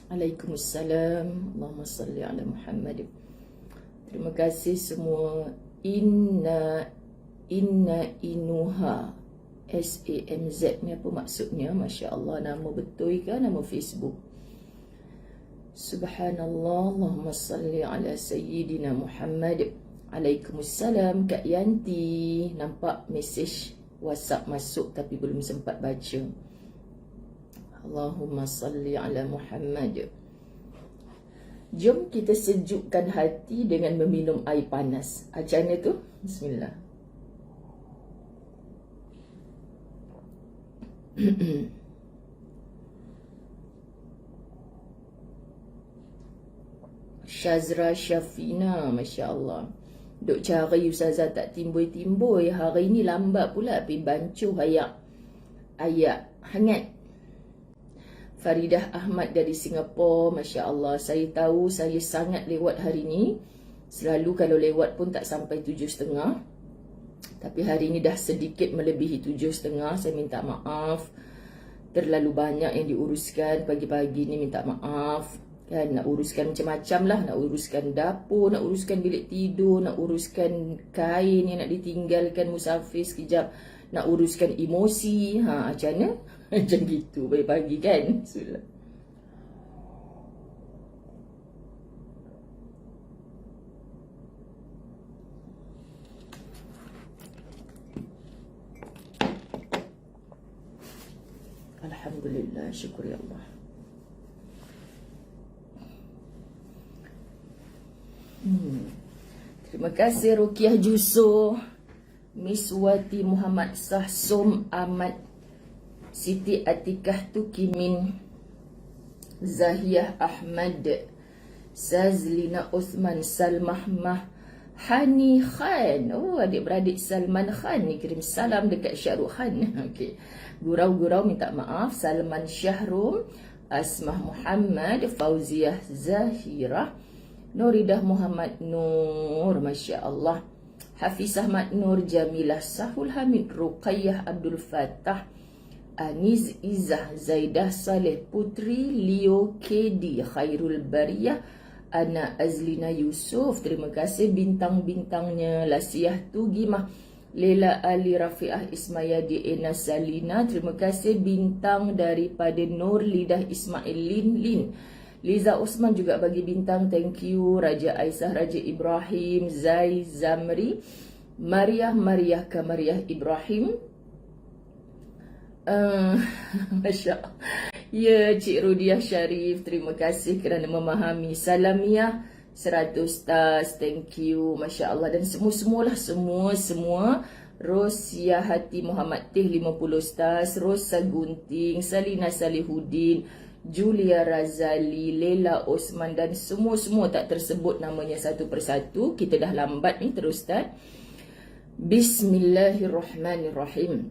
Waalaikumsalam. Allahumma salli ala Muhammad. Terima kasih semua. Inna Inuha SAMZ ni apa maksudnya? Masya Allah, nama betul ke nama Facebook? Subhanallah. Allahumma salli ala Sayyidina Muhammad. Waalaikumsalam. Kak Yanti, nampak mesej WhatsApp masuk tapi belum sempat baca. Allahumma salli ala Muhammad. Jom kita sejukkan hati dengan meminum air panas. Macam mana tu? Bismillah. Syazra Syafina, Masya Allah. Duk cari Ustazah tak timbul-timbul. Hari ni lambat pula pergi bancuh ayak hangat. Faridah Ahmad dari Singapura, Masya Allah. Saya tahu saya sangat lewat hari ni. Selalu kalau lewat pun tak sampai 7.30. Tapi hari ni dah sedikit melebihi 7.30. Saya minta maaf. Terlalu banyak yang diuruskan pagi-pagi ni, minta maaf. Kan, nak uruskan macam-macam lah. Nak uruskan dapur, nak uruskan bilik tidur, nak uruskan kain yang nak ditinggalkan musafir sekejap, nak uruskan emosi. Macam mana? Macam gitu pagi-pagi kan. Bismillah. Alhamdulillah, syukur ya Allah. Terima kasih Rukiah Juso, Miss Wati Muhammad Sahsum Ahmad, Siti Atikah Tukimin, Zahiyah Ahmad, Sazlina Uthman, Salmah Hani Khan. Oh, adik-beradik Salman Khan ni kirim salam dekat Syahrul Khan. Okey. Gurau-gurau minta maaf. Salman Syahrum, Asmah Muhammad, Fauziah Zahirah, Nuridah Muhammad Nur, Masya Allah. Hafizah Mat Nur, Jamilah Sahul Hamid, Ruqayyah Abdul Fattah, Aniz Izzah, Zaidah Saleh Putri, Leo Kedi, Khairul Bariyah, Ana Azlina Yusuf. Terima kasih bintang-bintangnya. Lasiyah Tugimah, Lela Ali Rafiah Ismayadi, Ena Salina. Terima kasih bintang daripada Nur Lidah Ismail Lin. Liza Osman juga bagi bintang, thank you. Raja Aisyah, Raja Ibrahim, Zai Zamri, Mariah Kamariah Ibrahim. Masya Allah. Ya, Cik Rudiah Syarif, terima kasih kerana memahami. Salamiah 100 stars, thank you. Masya Allah. Dan semua-semualah, semua. Rosia Hati Muhammad Teh 50 stars, Rosa Gunting, Salina Salihuddin, Julia Razali, Lela Osman dan semua tak tersebut namanya satu persatu. Kita dah lambat ni, terus start. Bismillahirrahmanirrahim.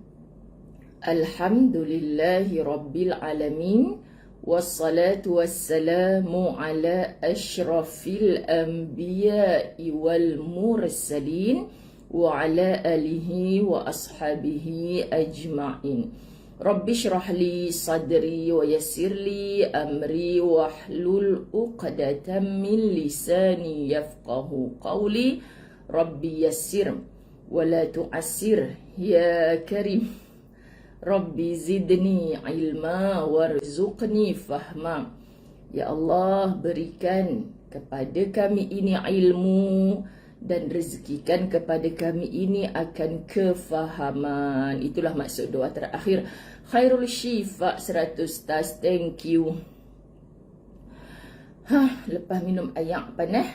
Alhamdulillahi Rabbil Alamin. Wassalatu wassalamu ala ashrafil anbiya'i wal mursalin wa ala alihi wa ashabihi ajma'in. Rabbi syrah li sadri wa yassir li amri wa hlul uqdatan min lisani yafqahu qawli. Rabbi yassir wa la tu'assir ya karim. Rabbi zidni ilma warzuqni fahma. Ya Allah, berikan kepada kami ini ilmu dan rezekikan kepada kami ini akan kefahaman. Itulah maksud doa terakhir. Khairul Syifa 100 stars, thank you. Lepas minum air panas,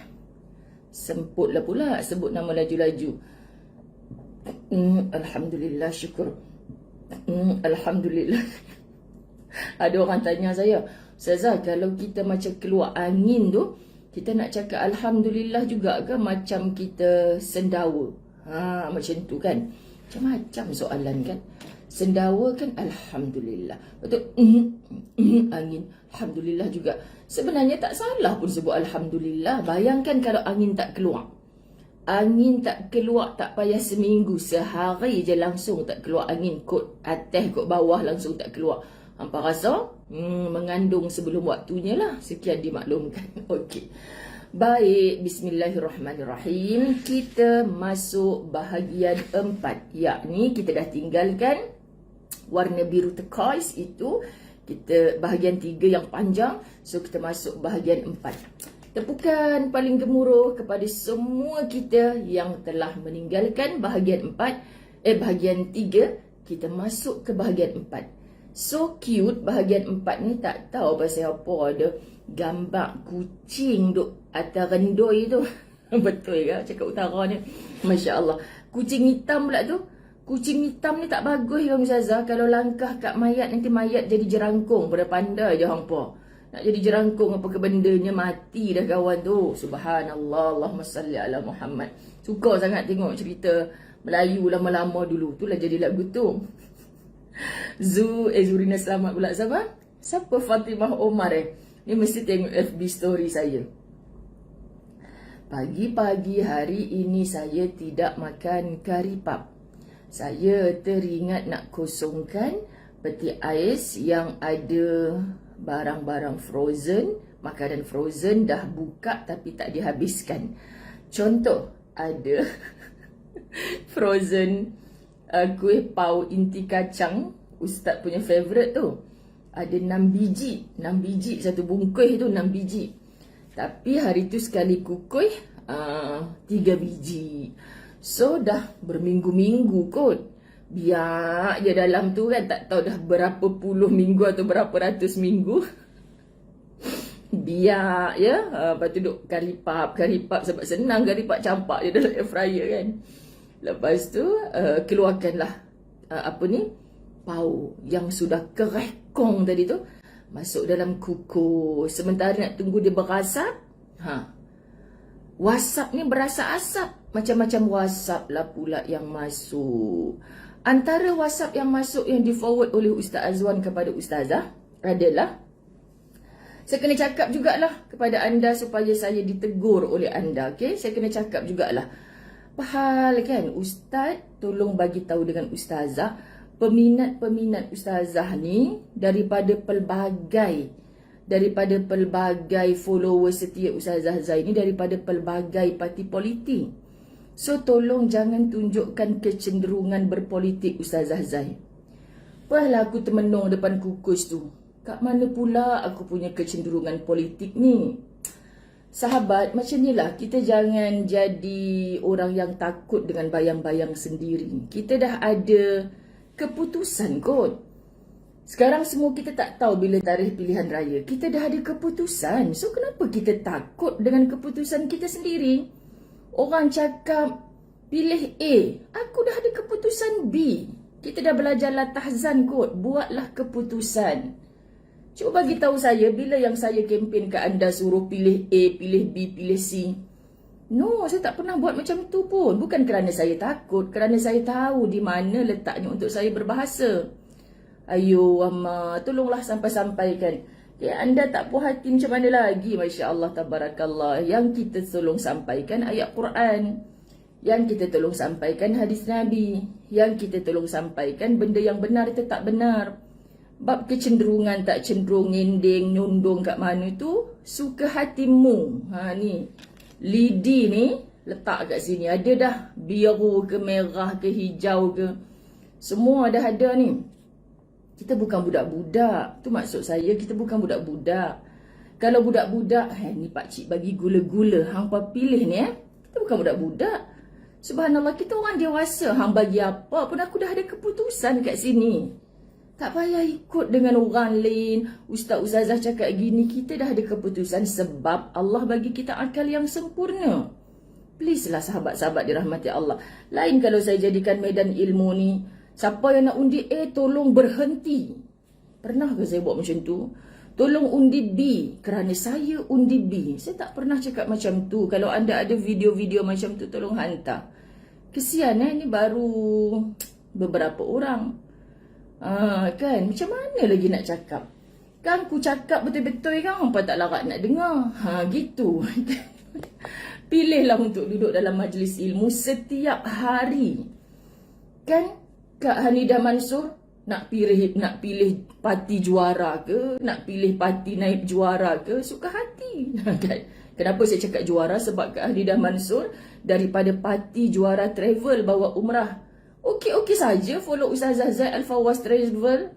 semputlah pula sebut nama laju-laju. Alhamdulillah, syukur. Alhamdulillah. Ada orang tanya saya, Ustazah, kalau kita macam keluar angin tu, kita nak cakap Alhamdulillah juga ke macam kita sendawa? Macam tu kan. Macam-macam soalan kan. Sendawa kan Alhamdulillah. Betul. Angin Alhamdulillah juga. Sebenarnya tak salah pun sebut Alhamdulillah. Bayangkan kalau angin tak keluar. Angin tak keluar, tak payah seminggu, sehari je langsung tak keluar angin. Kot atas, kot bawah langsung tak keluar. Hampa rasa mengandung sebelum waktunya lah. Sekian dimaklumkan. Okey. Baik, bismillahirrahmanirrahim. Kita masuk bahagian 4, yakni kita dah tinggalkan warna biru turquoise itu. Kita bahagian 3 yang panjang. So kita masuk bahagian 4. Tepukan paling gemuruh kepada semua kita yang telah meninggalkan bahagian 4. Bahagian 3. Kita masuk ke bahagian 4. So cute bahagian 4 ni, tak tahu pasal apa ada gambar kucing duk atas rendoi tu. Betul ke cakap utara ni? Masya Allah. Kucing hitam pula tu. Kucing hitam ni tak bagus ya Ustazah. Kalau langkah kat mayat, nanti mayat jadi jerangkung. Pada pandai je hampa. Nak jadi jerangkung apa ke bendanya, mati dah kawan tu. Subhanallah. Allahumma salli ala Muhammad. Suka sangat tengok cerita Melayu lama-lama dulu. Itulah jadi lagu tu. Zurina selamat pula. Siapa Fatimah Omar Ni mesti tengok FB story saya. Pagi-pagi hari ini saya tidak makan kari pap. Saya teringat nak kosongkan peti ais yang ada barang-barang frozen. Makanan frozen dah buka tapi tak dihabiskan. Contoh, ada frozen kuih pau inti kacang, Ustaz punya favourite tu. Ada 6 biji. 6 biji satu bungkus tu, 6 biji. Tapi hari tu sekali kukuh 3 biji. So dah berminggu-minggu kot. Biar je dalam tu kan, tak tahu dah berapa puluh minggu atau berapa ratus minggu. Biar ya. Lepas tu duk kari pap sebab senang kari pap, campak je dalam air fryer kan. Lepas tu keluarkanlah pau yang sudah kerekong tadi tu, masuk dalam kukus. Sementara nak tunggu dia berasap, wasap ni berasa asap. Macam-macam wasap lah pula yang masuk. Antara wasap yang masuk yang di forward oleh Ustaz Azwan kepada Ustazah adalah, saya kena cakap jugalah kepada anda supaya saya ditegur oleh anda. Okay? Saya kena cakap jugalah. Pahal kan, Ustaz tolong bagi tahu dengan Ustazah, peminat-peminat Ustazah ni daripada pelbagai followers setia Ustazah Zai ni, daripada pelbagai parti politik. So tolong jangan tunjukkan kecenderungan berpolitik Ustazah Zai. Pahal aku termenung depan kukus tu. Kat mana pula aku punya kecenderungan politik ni? Sahabat, macam ni lah. Kita jangan jadi orang yang takut dengan bayang-bayang sendiri. Kita dah ada keputusan kot. Sekarang semua kita tak tahu bila tarikh pilihan raya. Kita dah ada keputusan. So kenapa kita takut dengan keputusan kita sendiri? Orang cakap pilih A, aku dah ada keputusan B. Kita dah belajar tahzan kot. Buatlah keputusan. Cuba bagi tahu saya, bila yang saya kempen ke anda suruh pilih A, pilih B, pilih C. No, saya tak pernah buat macam tu pun. Bukan kerana saya takut, kerana saya tahu di mana letaknya untuk saya berbahasa. Ayo, Amma, tolonglah sampai-sampaikan. Ya, anda tak puas hati macam mana lagi? Masya Allah, tabarakallah. Yang kita tolong sampaikan ayat Quran. Yang kita tolong sampaikan hadis Nabi. Yang kita tolong sampaikan benda yang benar itu tak benar. Bab kecenderungan tak cenderung, ngending, nyundung kat mana tu, suka hatimu. Ni, lidi ni letak kat sini. Ada dah biru ke, merah ke, hijau ke. Semua dah ada ni. Kita bukan budak-budak. Tu maksud saya, kita bukan budak-budak. Kalau budak-budak, ni pakcik bagi gula-gula, hampa pilih ni Kita bukan budak-budak. Subhanallah, kita orang dewasa. Hang bagi apa pun aku dah ada keputusan kat sini. Tak payah ikut dengan orang lain. Ustaz-ustazah cakap gini, kita dah ada keputusan sebab Allah bagi kita akal yang sempurna. Please lah sahabat-sahabat dirahmati Allah. Lain kalau saya jadikan medan ilmu ni, siapa yang nak undi A, tolong berhenti. Pernah ke saya buat macam tu? Tolong undi B, kerana saya undi B. Saya tak pernah cakap macam tu. Kalau anda ada video-video macam tu, tolong hantar. Kesian ni baru beberapa orang. Kan, macam mana lagi nak cakap? Kan ku cakap betul-betul kan, hampa tak larat nak dengar. Gitu. Pilihlah untuk duduk dalam majlis ilmu setiap hari. Kan, Kak Hanidah Mansur, Nak pilih parti juara ke, nak pilih parti naib juara ke, suka hati. Kan? Kenapa saya cakap juara? Sebab Kak Hadidah Mansur daripada parti juara travel bawa umrah. Okey saja follow Ustazah Zaid Al-Fawaz Travel.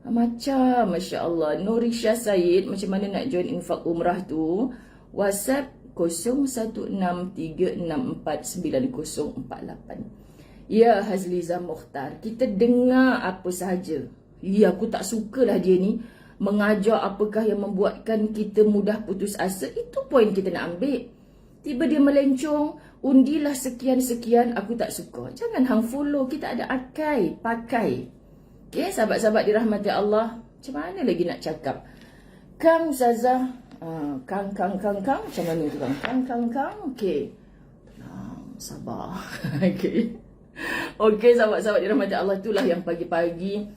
Macam Masya Allah. Norisha Said, macam mana nak join infak umrah tu? WhatsApp 0166464948. Ya Hazliza Mukhtar, kita dengar apa sahaja. Ya, aku tak sukalah dia ni mengajar apakah yang membuatkan kita mudah putus asa. Itu poin kita nak ambil. Tiba dia melencong, undilah sekian-sekian, aku tak suka. Jangan hang follow, kita ada akai, pakai. Okay, sahabat-sahabat dirahmati Allah. Macam mana lagi nak cakap? Kang Ustazah, Kang, macam mana tu Kang? Okay. Sabar. Okay. Okey, sahabat-sahabat dirahmati Allah, itulah yang pagi-pagi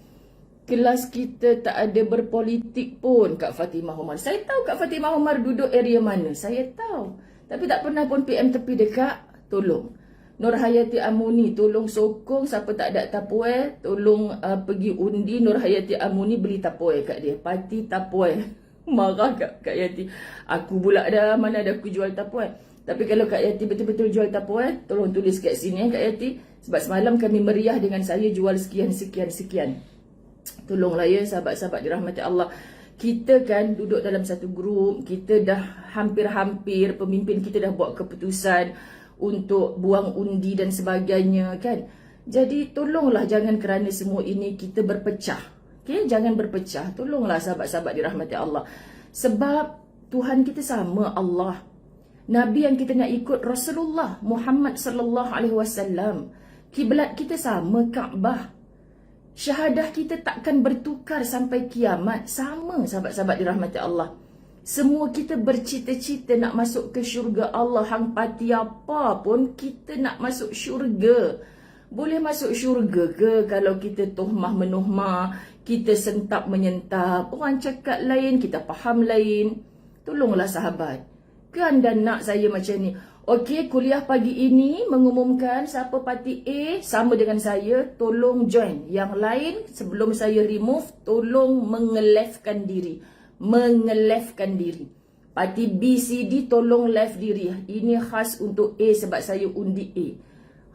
kelas kita tak ada berpolitik pun Kak Fatimah Umar. Saya tahu Kak Fatimah Umar duduk area mana. Saya tahu. Tapi tak pernah pun PM tepi dekat. Tolong. Nur Hayati Amuni, tolong sokong siapa tak ada tapuai. Tolong pergi undi Nur Hayati Amuni beli tapuai kat dia. Parti tapuai. Marah Kak Yati. Aku pula dah, mana ada aku jual tapuai. Tapi kalau Kak Yati betul-betul jual tapuai, tolong tulis kat sini Kak Yati. Sebab semalam kami meriah dengan saya jual sekian. Tolonglah ya sahabat-sahabat dirahmati Allah. Kita kan duduk dalam satu grup, kita dah hampir-hampir, pemimpin kita dah buat keputusan untuk buang undi dan sebagainya kan. Jadi tolonglah jangan kerana semua ini kita berpecah. Okay? Jangan berpecah. Tolonglah sahabat-sahabat dirahmati Allah. Sebab Tuhan kita sama, Allah. Nabi yang kita nak ikut Rasulullah Muhammad sallallahu alaihi wasallam. Kiblat kita sama, Kaabah. Syahadah kita takkan bertukar sampai kiamat. Sama sahabat-sahabat dirahmati Allah. Semua kita bercita-cita nak masuk ke syurga Allah. Hang pati apa pun kita nak masuk syurga. Boleh masuk syurga ke kalau kita tohmah menohmah, kita sentap menyentap, orang cakap lain, kita faham lain. Tolonglah sahabat. Kan dan nak saya macam ni. Okey, kuliah pagi ini mengumumkan siapa parti A sama dengan saya, tolong join. Yang lain sebelum saya remove, tolong mengelefkan diri. Parti B, C, D tolong left diri. Ini khas untuk A sebab saya undi A.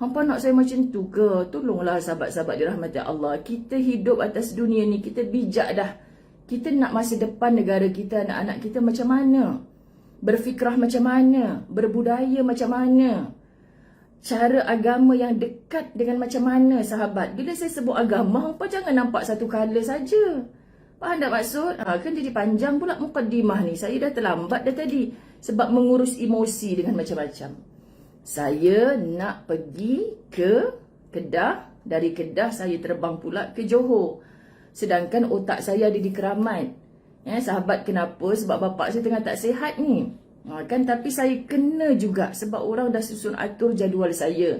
Hampa nak saya macam tu ke? Tolonglah sahabat-sahabat dirahmati Allah. Kita hidup atas dunia ni, kita bijak dah. Kita nak masa depan negara kita, anak-anak kita macam mana? Berfikrah macam mana, berbudaya macam mana, cara agama yang dekat dengan macam mana sahabat. Bila saya sebut agama, hampa jangan nampak satu colour saja. Faham tak maksud? Kan jadi panjang pula mukaddimah ni. Saya dah terlambat dah tadi sebab mengurus emosi dengan macam-macam. Saya nak pergi ke Kedah, dari Kedah saya terbang pula ke Johor. Sedangkan otak saya ada di Keramat. Sahabat kenapa? Sebab bapak saya tengah tak sihat ni. Kan tapi saya kena juga sebab orang dah susun atur jadual saya.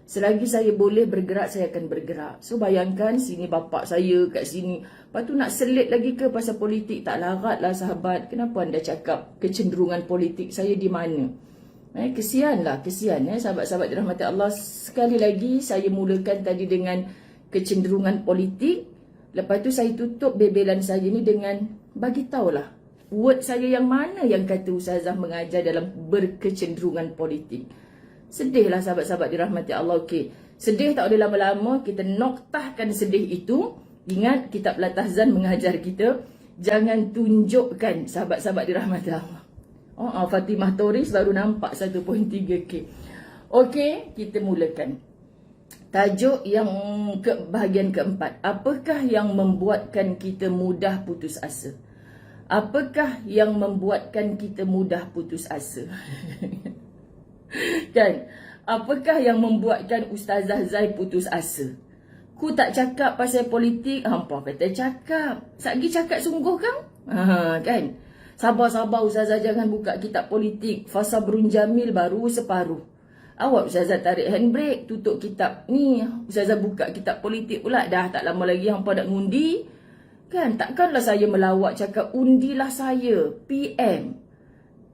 Selagi saya boleh bergerak, saya akan bergerak. So bayangkan sini bapak saya kat sini. Lepas tu nak selit lagi ke pasal politik? Tak larat lah sahabat. Kenapa anda cakap kecenderungan politik saya di mana? Kesian sahabat-sahabat dirahmati Allah. Sekali lagi saya mulakan tadi dengan kecenderungan politik. Lepas tu saya tutup bebelan saya ni dengan bagi tahulah word saya yang mana yang kata Ustazah mengajar dalam berkecenderungan politik. Sedihlah sahabat-sahabat dirahmati Allah. Okey, sedih tak boleh lama-lama, kita noktahkan sedih itu. Ingat kitab Latahzan mengajar kita jangan tunjukkan sahabat-sahabat dirahmati Allah. Fatimah Toris baru nampak 1.3K. Okey, kita mulakan. Tajuk yang bahagian keempat. Apakah yang membuatkan kita mudah putus asa? Apakah yang membuatkan kita mudah putus asa? Kan? Apakah yang membuatkan Ustazah Zai putus asa? Ku tak cakap pasal politik. Hampa kata cakap. Sagi cakap sungguh kan? Kan? Sabar-sabar Ustazah, jangan buka kitab politik. Fasabrun Jamil baru separuh. Awak Ustazah tarik handbrake, tutup kitab ni. Ustazah buka kitab politik pula. Dah tak lama lagi hampa nak ngundi. Kan? Takkanlah saya melawak cakap undilah saya, PM.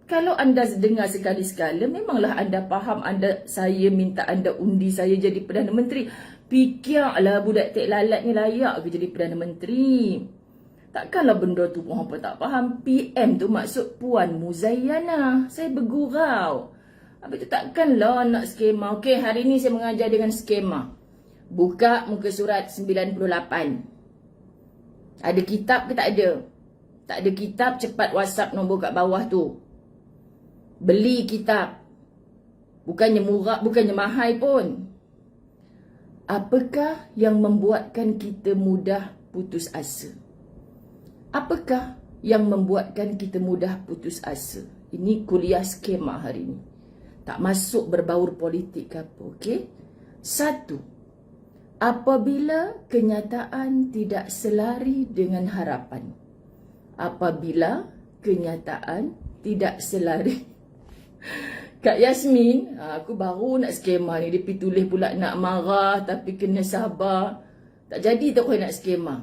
Kalau anda dengar sekali-sekala, memanglah anda faham saya minta anda undi saya jadi Perdana Menteri. Fikirlah budak tek lalat ni layak ke jadi Perdana Menteri. Takkanlah benda tu pun hampa tak faham. PM tu maksud Puan Muzayyana. Saya bergurau. Habis tu takkanlah nak skema. Okey, hari ni saya mengajar dengan skema. Buka muka surat 98. Ada kitab ke tak ada? Tak ada kitab, cepat WhatsApp nombor kat bawah tu. Beli kitab. Bukannya murah, bukannya mahal pun. Apakah yang membuatkan kita mudah putus asa? Apakah yang membuatkan kita mudah putus asa? Ini kuliah skema hari ini. Tak masuk berbaur politik ke apa, okey? 1. Apabila kenyataan tidak selari dengan harapan. Apabila kenyataan tidak selari. Kak Yasmin, aku baru nak skema ni. Dia pergi tulis pula nak marah tapi kena sabar. Tak jadi tak kau nak skema.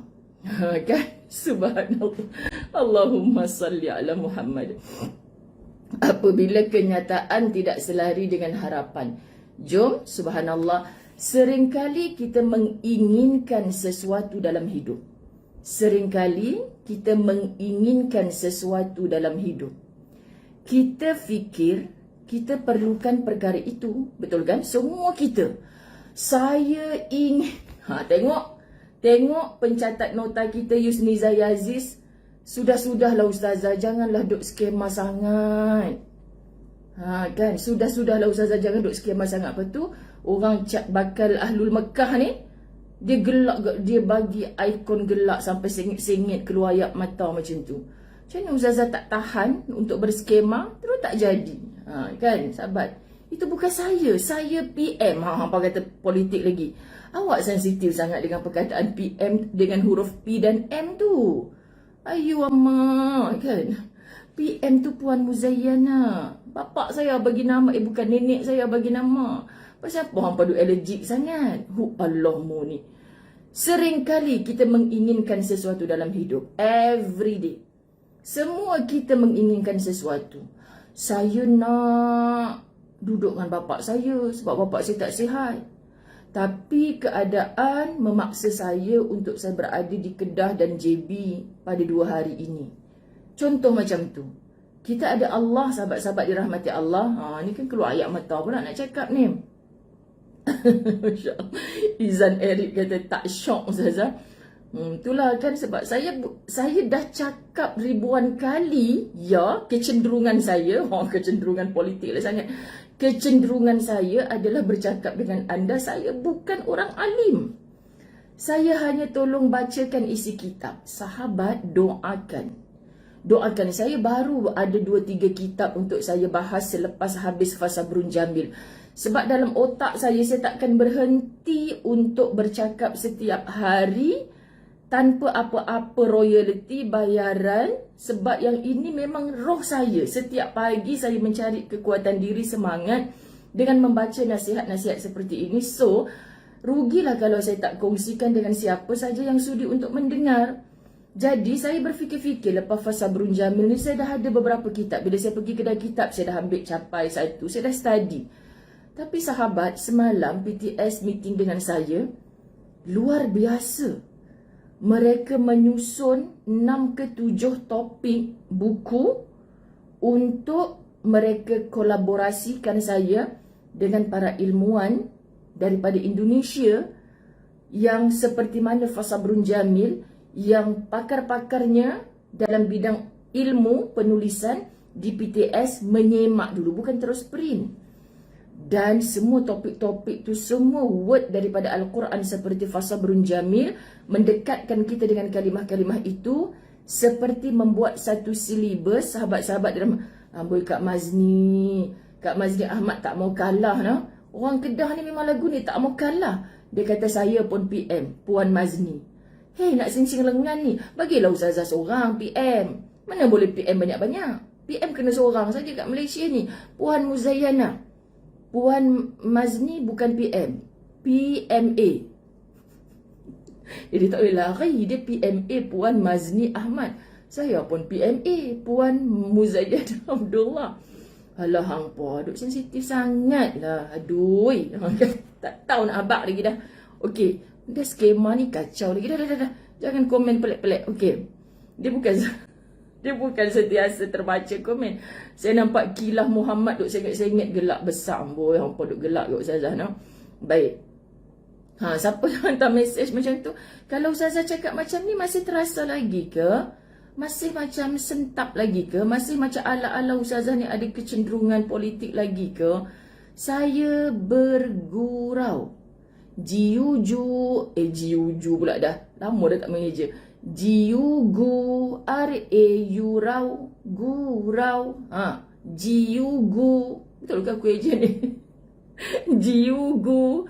Kan? Subhanallah. Allahumma salli ala Muhammad. Apabila kenyataan tidak selari dengan harapan. Jom, subhanallah. Seringkali kita menginginkan sesuatu dalam hidup. Seringkali kita menginginkan sesuatu dalam hidup. Kita fikir kita perlukan perkara itu. Betul kan? Semua kita. Saya ingin. Tengok pencatat nota kita Yusniza Yaziz. Sudah-sudahlah Ustazah. Janganlah duk skema sangat. Kan? Sudah-sudahlah Ustazah. Jangan duk skema sangat. Apa tu? Orang bakal Ahlul Mekah ni. Dia gelak. Dia bagi ikon gelak sampai sengit-sengit keluar air mata macam tu. Macam mana Ustazah tak tahan untuk berskema? Terus tak jadi. Kan sahabat, itu bukan saya PM. Hampa kata politik lagi. Awak sensitif sangat dengan perkataan PM dengan huruf P dan M tu. Ayu amma, kan? PM tu Puan Muzayyana. Bapak saya bagi nama, bukan nenek saya bagi nama. Pasal apa hampa duk allergic sangat? Allahmu ni. Seringkali kita menginginkan sesuatu dalam hidup. Every day. Semua kita menginginkan sesuatu. Saya nak duduk dengan bapak saya sebab bapak saya tak sihat. Tapi keadaan memaksa saya untuk saya berada di Kedah dan JB pada 2 hari ini. Contoh macam tu. Kita ada Allah, sahabat-sahabat dirahmati Allah. Ni kan keluar ayat mata pula nak cakap ni. Izan Eric kata tak syok Ustazah. Itulah kan sebab saya dah cakap ribuan kali ya kecenderungan saya, kecenderungan politik lah sangat. Kecenderungan saya adalah bercakap dengan anda, saya bukan orang alim. Saya hanya tolong bacakan isi kitab. Sahabat doakan. Doakan, saya baru ada 2-3 kitab untuk saya bahas selepas habis Fasabrun Jamil. Sebab dalam otak saya takkan berhenti untuk bercakap setiap hari tanpa apa-apa royalty, bayaran. Sebab yang ini memang roh saya. Setiap pagi saya mencari kekuatan diri, semangat dengan membaca nasihat-nasihat seperti ini. So, rugilah kalau saya tak kongsikan dengan siapa saja yang sudi untuk mendengar. Jadi, saya berfikir-fikir lepas Fasabrun Jamil ni, saya dah ada beberapa kitab. Bila saya pergi kedai kitab, saya dah ambil capai satu. Saya dah study. Tapi sahabat, semalam PTS meeting dengan saya, luar biasa. Mereka menyusun 6 ke 7 topik buku untuk mereka kolaborasikan saya dengan para ilmuwan daripada Indonesia yang seperti mana Fasabrun Jamil, yang pakar-pakarnya dalam bidang ilmu penulisan di PTS menyemak dulu, bukan terus print. Dan semua topik-topik tu, semua word daripada Al-Quran seperti Fasabrun Jamil mendekatkan kita dengan kalimah-kalimah itu, seperti membuat satu silibus. Sahabat-sahabat dalam amboi Kak Mazni Ahmad tak mau kalah nah. Orang Kedah ni memang lagu ni tak mau kalah. Dia kata saya pun PM, Puan Mazni. Hei, nak singsing lengan ni, bagilah Ustazah seorang PM. Mana boleh PM banyak-banyak? PM kena seorang saja kat Malaysia ni. Puan Muzayyana. Puan Mazni bukan PM, PMA. Dia tak boleh lari. Dia PMA, Puan Mazni Ahmad. Saya pun PMA, Puan Muzayyana Abdullah. Alah hangpa, duk sensitif sangat lah. Aduh, tak tahu nak abak lagi dah. Okey, dia skema ni kacau lagi. Dah. Jangan komen pelik-pelik. Okey. Dia bukan sentiasa terbaca komen. Saya nampak kilah Muhammad duk sengit-sengit gelak besar. Boy, hampa duk gelak ke Ustazah, no? Baik. Siapa yang hantar mesej macam tu? Kalau Ustazah cakap macam ni, masih terasa lagi ke? Masih macam sentap lagi ke? Masih macam ala-ala Ustazah ni ada kecenderungan politik lagi ke? Saya bergurau. Jiuju pula dah. Lama dah tak mengeja. Jiugu rau gurau. Jiugu. Betul ke aku eja ni? Jiugu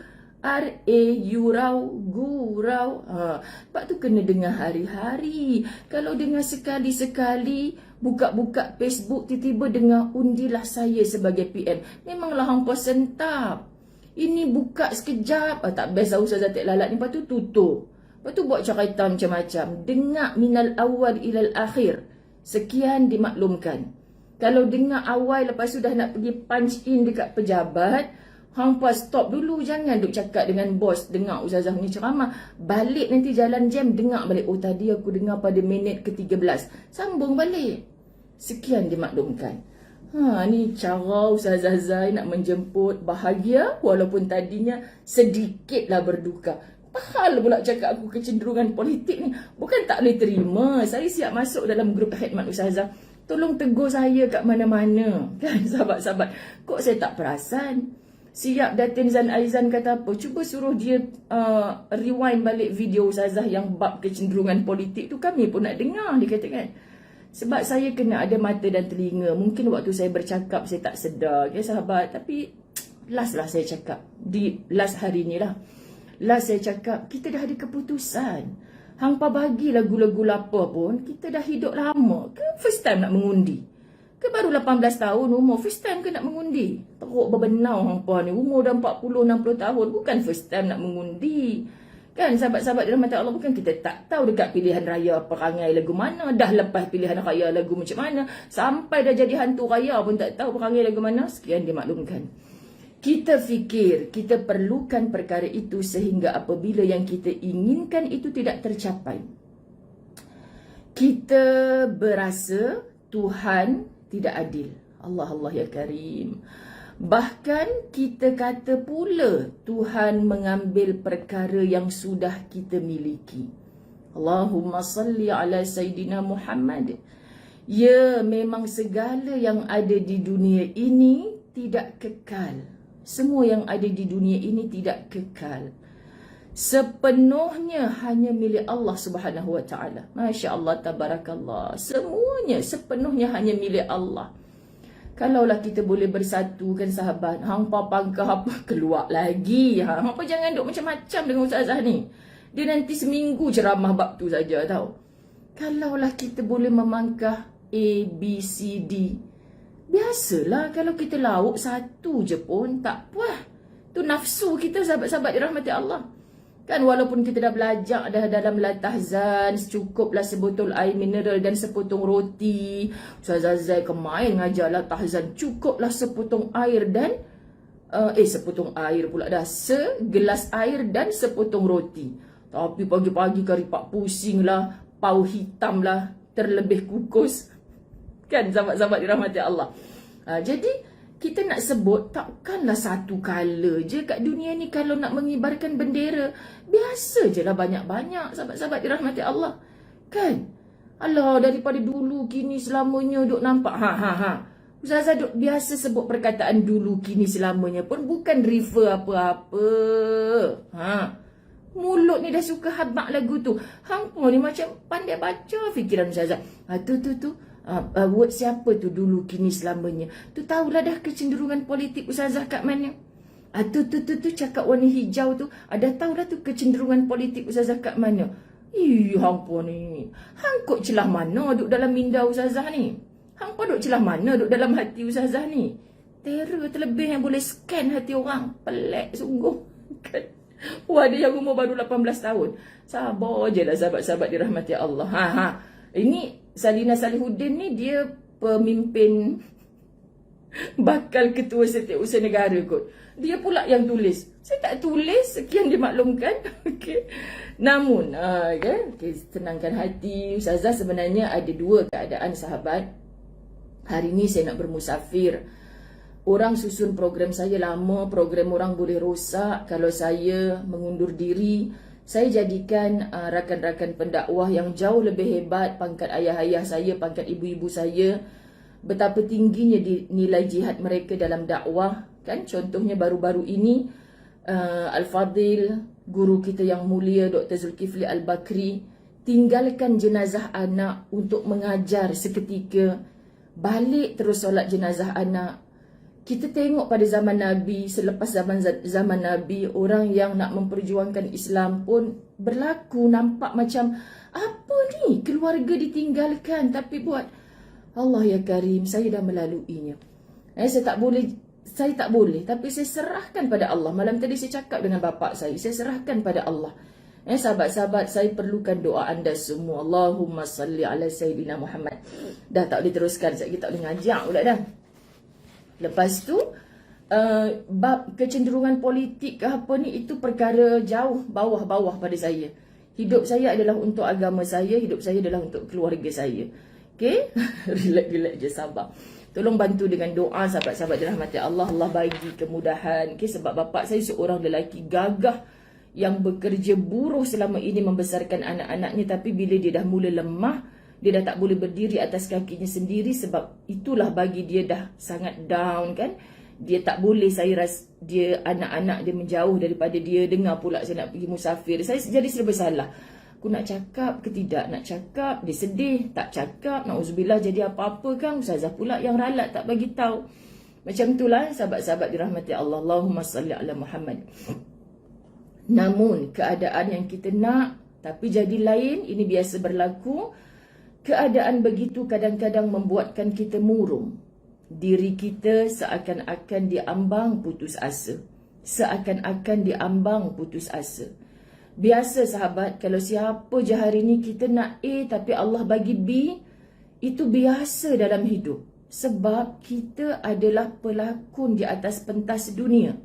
rau gurau. Sebab tu kena dengar hari-hari. Kalau dengar sekali-sekali, buka-buka Facebook, tiba-tiba dengar undilah saya sebagai PM. Memanglah hampa sentap. Ini buka sekejap, tak best lah Ustazah tak lalat ni. Lepas tu tutup. Lepas tu buat cerita macam-macam. Dengar minal awal ilal akhir. Sekian dimaklumkan. Kalau dengar awal lepas tu dah nak pergi punch in dekat pejabat, hampa stop dulu. Jangan duk cakap dengan bos. Dengar Ustazah ni ceramah. Balik nanti jalan jam, dengar balik. Oh tadi aku dengar pada minit ke-13. Sambung balik. Sekian dimaklumkan. Ni cara Ustazah Zai nak menjemput bahagia walaupun tadinya sedikitlah berduka. Pahal pula cakap aku kecenderungan politik ni. Bukan tak boleh terima. Saya siap masuk dalam grup khidmat Ustazah. Tolong tegur saya kat mana-mana. Kan sahabat-sahabat. Kok saya tak perasan? Siap Datin Zan Aizan kata apa? Cuba suruh dia rewind balik video Ustazah yang bab kecenderungan politik tu. Kami pun nak dengar, dia kata kan. Sebab saya kena ada mata dan telinga. Mungkin waktu saya bercakap saya tak sedar, ya sahabat. Tapi last lah saya cakap. Di last hari ni lah. Last saya cakap, kita dah ada keputusan. Hangpa bagi lagu-lagu lapar pun, kita dah hidup lama. Ke first time nak mengundi? Ke baru 18 tahun umur, first time ke nak mengundi? Teruk berbenau hangpa ni, umur dah 40-60 tahun. Bukan first time nak mengundi. Kan sahabat-sahabat dirahmati Allah, bukan kita tak tahu dekat pilihan raya perangai lagu mana. Dah lepas pilihan raya lagu macam mana. Sampai dah jadi hantu raya pun tak tahu perangai lagu mana. Sekian dimaklumkan. Kita fikir kita perlukan perkara itu sehingga apabila yang kita inginkan itu tidak tercapai, kita berasa Tuhan tidak adil. Allah ya Karim. Bahkan kita kata pula Tuhan mengambil perkara yang sudah kita miliki. Allahumma salli ala Sayyidina Muhammad. Ya, memang segala yang ada di dunia ini tidak kekal. Semua yang ada di dunia ini tidak kekal. Sepenuhnya hanya milik Allah Subhanahu wa taala. Masya-Allah, tabarakallah. Semuanya sepenuhnya hanya milik Allah. Kalaulah kita boleh bersatu kan sahabat, hangpa pangkah apa keluar lagi. Hangpa jangan duk macam-macam dengan Ustazah ni. Dia nanti seminggu ceramah bab tu saja tau. Kalaulah kita boleh memangkah A, B, C, D. Biasalah kalau kita lauk satu je pun tak puas. Tu nafsu kita sahabat-sahabat dirahmati Allah. Kan walaupun kita dah belajar dah dalam latahzan, cukuplah sebotol air mineral dan sepotong roti. Ustazah Zai kemain ngajar latahzan, cukuplah sepotong air dan sepotong air pula dah. Segelas air dan sepotong roti. Tapi pagi-pagi kari pak pusing lah, pau hitam lah, terlebih kukus. Kan sahabat-sahabat dirahmati Allah. Jadi kita nak sebut takkanlah satu kala je kat dunia ni kalau nak mengibarkan bendera. Biasa je lah banyak-banyak sahabat-sahabat dirahmati Allah. Kan? Alah, daripada dulu kini selamanya duk nampak. Ustazah duk biasa sebut perkataan dulu kini selamanya pun bukan refer apa-apa. Mulut ni dah suka habak lagu tu. Hangpa ni macam pandai baca fikiran Ustazah. Word siapa tu dulu kini selamanya. Tu tahulah dah kecenderungan politik Ustazah kat mana. Tu cakap warna hijau tu. Dah tahulah tu kecenderungan politik Ustazah kat mana. Hangpa ni. Hangkut celah mana duk dalam minda Ustazah ni. Hangpa duk celah mana duk dalam hati Ustazah ni. Terror terlebih yang boleh scan hati orang. Pelik sungguh. Wah, dia yang umur baru 18 tahun. Sabar je lah sahabat-sahabat dirahmati Allah. Ini Salina Salihuddin ni dia pemimpin bakal ketua Setiausaha Negara kot. Dia pula yang tulis. Saya tak tulis, sekian dimaklumkan. Okey. Namun, okay, tenangkan hati. Ustazah sebenarnya ada dua keadaan sahabat. Hari ni saya nak bermusafir. Orang susun program saya lama, program orang boleh rosak kalau saya mengundur diri. Saya jadikan rakan-rakan pendakwah yang jauh lebih hebat, pangkat ayah-ayah saya, pangkat ibu-ibu saya. Betapa tingginya nilai jihad mereka dalam dakwah. Kan? Contohnya baru-baru ini, Al-Fadil, guru kita yang mulia Dr. Zulkifli Al-Bakri, tinggalkan jenazah anak untuk mengajar seketika. Balik terus solat jenazah anak. Kita tengok pada zaman Nabi, selepas zaman Nabi, orang yang nak memperjuangkan Islam pun berlaku nampak macam, apa ni, keluarga ditinggalkan tapi buat. Allah ya Karim, saya dah melaluinya. Saya tak boleh, tapi saya serahkan pada Allah. Malam tadi saya cakap dengan bapa saya serahkan pada Allah. Sahabat-sahabat, saya perlukan doa anda semua. Allahumma salli ala Sayyidina Muhammad. Dah tak boleh teruskan, kita tak boleh ngajak pula dah. Lepas tu, bab kecenderungan politik ke apa ni, itu perkara jauh bawah-bawah pada saya. Hidup saya adalah untuk agama saya, hidup saya adalah untuk keluarga saya. Okay? Relax je, sabar. Tolong bantu dengan doa sahabat-sahabat dirahmati Allah. Allah bagi kemudahan. Okay? Sebab bapa saya seorang lelaki gagah yang bekerja buruh selama ini membesarkan anak-anaknya. Tapi bila dia dah mula lemah, dia dah tak boleh berdiri atas kakinya sendiri. Sebab itulah bagi dia dah sangat down kan. Dia tak boleh, saya rasa dia, anak-anak dia menjauh daripada dia. Dengar pula saya nak pergi musafir. Saya jadi serba salah. Aku nak cakap ke tidak nak cakap, dia sedih, tak cakap, na'udzubillah jadi apa-apa kan, ustazah pula yang ralat tak bagi tahu. Macam itulah sahabat-sahabat dirahmati Allah. Allahumma salli ala Muhammad. Namun keadaan yang kita nak tapi jadi lain, ini biasa berlaku. Keadaan begitu kadang-kadang membuatkan kita murung. Diri kita seakan-akan diambang putus asa. Seakan-akan diambang putus asa. Biasa sahabat, kalau siapa je hari ni kita nak A tapi Allah bagi B, itu biasa dalam hidup. Sebab kita adalah pelakon di atas pentas dunia.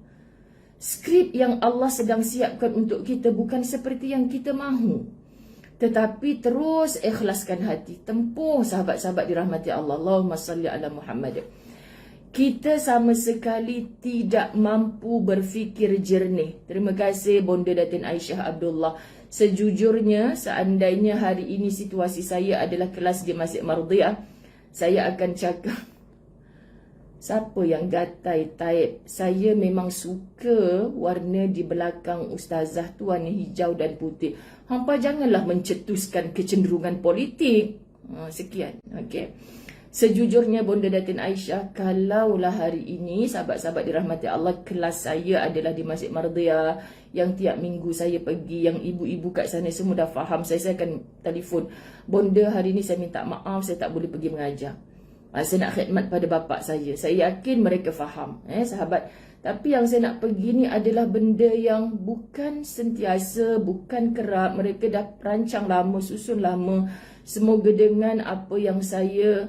Skrip yang Allah sedang siapkan untuk kita bukan seperti yang kita mahu. Tetapi terus ikhlaskan hati. Tempuh sahabat-sahabat dirahmati Allah. Allahumma salli ala Muhammad. Kita sama sekali tidak mampu berfikir jernih. Terima kasih Bonda Datin Aisyah Abdullah. Sejujurnya, seandainya hari ini situasi saya adalah kelas di Masjid Mardiah, saya akan cakap, siapa yang gatai taib? Saya memang suka warna di belakang ustazah tu warna hijau dan putih. Hampa janganlah mencetuskan kecenderungan politik. Sekian. Okey. Sejujurnya Bonda Datin Aisyah, kalaulah hari ini sahabat-sahabat dirahmati Allah, kelas saya adalah di Masjid Mardiah yang tiap minggu saya pergi, yang ibu-ibu kat sana semua dah faham, saya akan telefon, Bonda hari ini saya minta maaf, saya tak boleh pergi mengajar. Saya nak khidmat pada bapa saya. Saya yakin mereka faham, sahabat. Tapi yang saya nak pergi ni adalah benda yang bukan sentiasa, bukan kerap. Mereka dah perancang lama, susun lama. Semoga dengan apa yang saya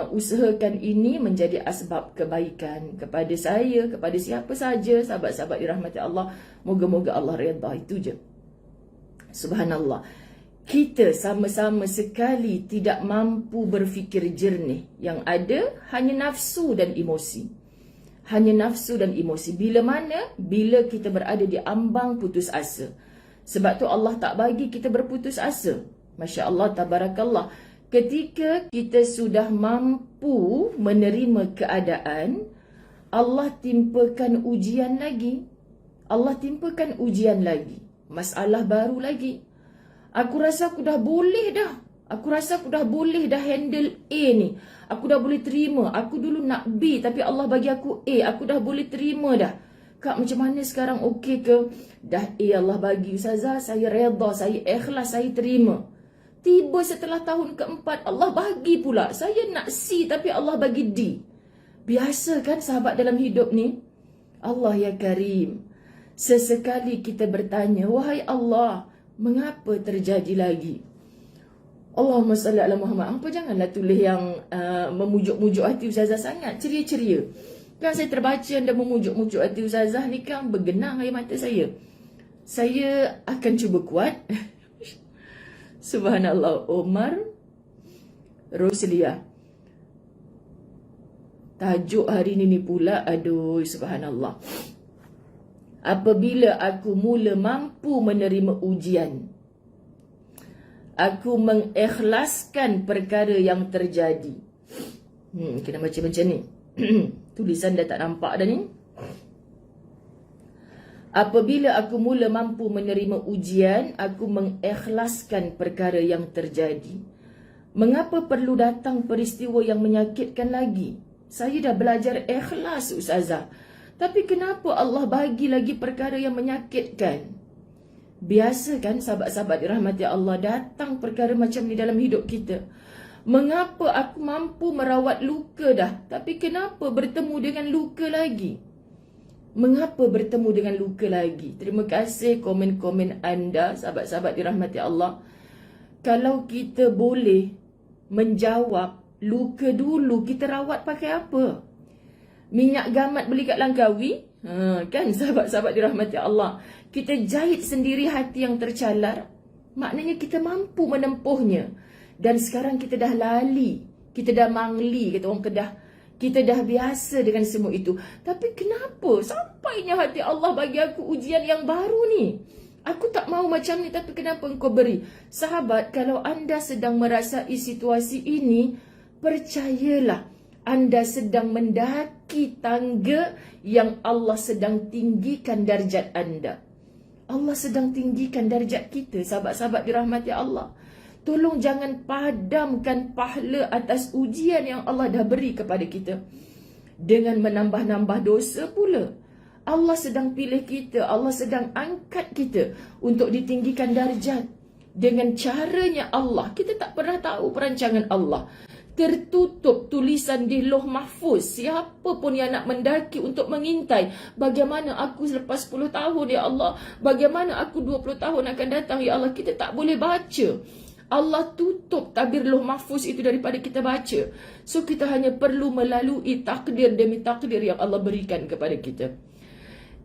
usahakan ini menjadi asbab kebaikan kepada saya, kepada siapa saja, sahabat-sahabat dirahmati Allah. Moga-moga Allah redha. Itu je. Subhanallah. Kita sama-sama sekali tidak mampu berfikir jernih. Yang ada hanya nafsu dan emosi. Hanya nafsu dan emosi. Bila mana? Bila kita berada di ambang putus asa. Sebab tu Allah tak bagi kita berputus asa. Masya Allah, tabarakallah. Ketika kita sudah mampu menerima keadaan, Allah timpakan ujian lagi. Allah timpakan ujian lagi. Masalah baru lagi. Aku rasa aku dah boleh dah. Aku rasa aku dah boleh dah handle A ni. Aku dah boleh terima. Aku dulu nak B tapi Allah bagi aku A. Aku dah boleh terima dah. Kak, macam mana sekarang, okey ke? Dah A Allah bagi. Ustazah, saya redha, saya ikhlas, saya terima. Tiba setelah tahun keempat, Allah bagi pula. Saya nak C tapi Allah bagi D. Biasa kan sahabat dalam hidup ni? Allah ya Karim. Sesekali kita bertanya, wahai Allah, mengapa terjadi lagi? Allahumma salli ala Muhammad. Hampa janganlah tulis yang memujuk-mujuk hati Ustazah sangat, ceria-ceria. Kan saya terbaca anda memujuk-mujuk hati Ustazah ni kan bergenang air mata saya. Saya akan cuba kuat. Subhanallah. Omar Roslia. Tajuk hari ni pula, aduh subhanallah. Apabila aku mula mampu menerima ujian, aku mengikhlaskan perkara yang terjadi. Kena baca macam ni. Tulisan dah tak nampak dah ni. Apabila aku mula mampu menerima ujian, aku mengikhlaskan perkara yang terjadi. Mengapa perlu datang peristiwa yang menyakitkan lagi? Saya dah belajar ikhlas Ustazah. Tapi kenapa Allah bagi lagi perkara yang menyakitkan? Biasa kan sahabat-sahabat dirahmati Allah, datang perkara macam ni dalam hidup kita. Mengapa aku mampu merawat luka dah, tapi kenapa bertemu dengan luka lagi? Mengapa bertemu dengan luka lagi? Terima kasih komen-komen anda sahabat-sahabat dirahmati Allah. Kalau kita boleh menjawab, luka dulu kita rawat pakai apa? Minyak gamat beli kat Langkawi? Kan sahabat-sahabat dirahmati Allah. Kita jahit sendiri hati yang tercalar. Maknanya kita mampu menempuhnya. Dan sekarang kita dah lali. Kita dah mangli, kata orang Kedah. Kita dah biasa dengan semua itu. Tapi kenapa sampainya hati Allah bagi aku ujian yang baru ni? Aku tak mau macam ni, tapi kenapa engkau beri? Sahabat, kalau anda sedang merasai situasi ini, percayalah, anda sedang mendaki tangga yang Allah sedang tinggikan darjat anda. Allah sedang tinggikan darjat kita, sahabat-sahabat dirahmati Allah. Tolong jangan padamkan pahala atas ujian yang Allah dah beri kepada kita dengan menambah-nambah dosa pula. Allah sedang pilih kita, Allah sedang angkat kita untuk ditinggikan darjat. Dengan caranya Allah, kita tak pernah tahu perancangan Allah. Tertutup tulisan di Lauh Mahfuz. Siapa pun yang nak mendaki untuk mengintai, bagaimana aku selepas 10 tahun ya Allah, bagaimana aku 20 tahun akan datang ya Allah, kita tak boleh baca. Allah tutup tabir Lauh Mahfuz itu daripada kita baca. So kita hanya perlu melalui takdir demi takdir yang Allah berikan kepada kita.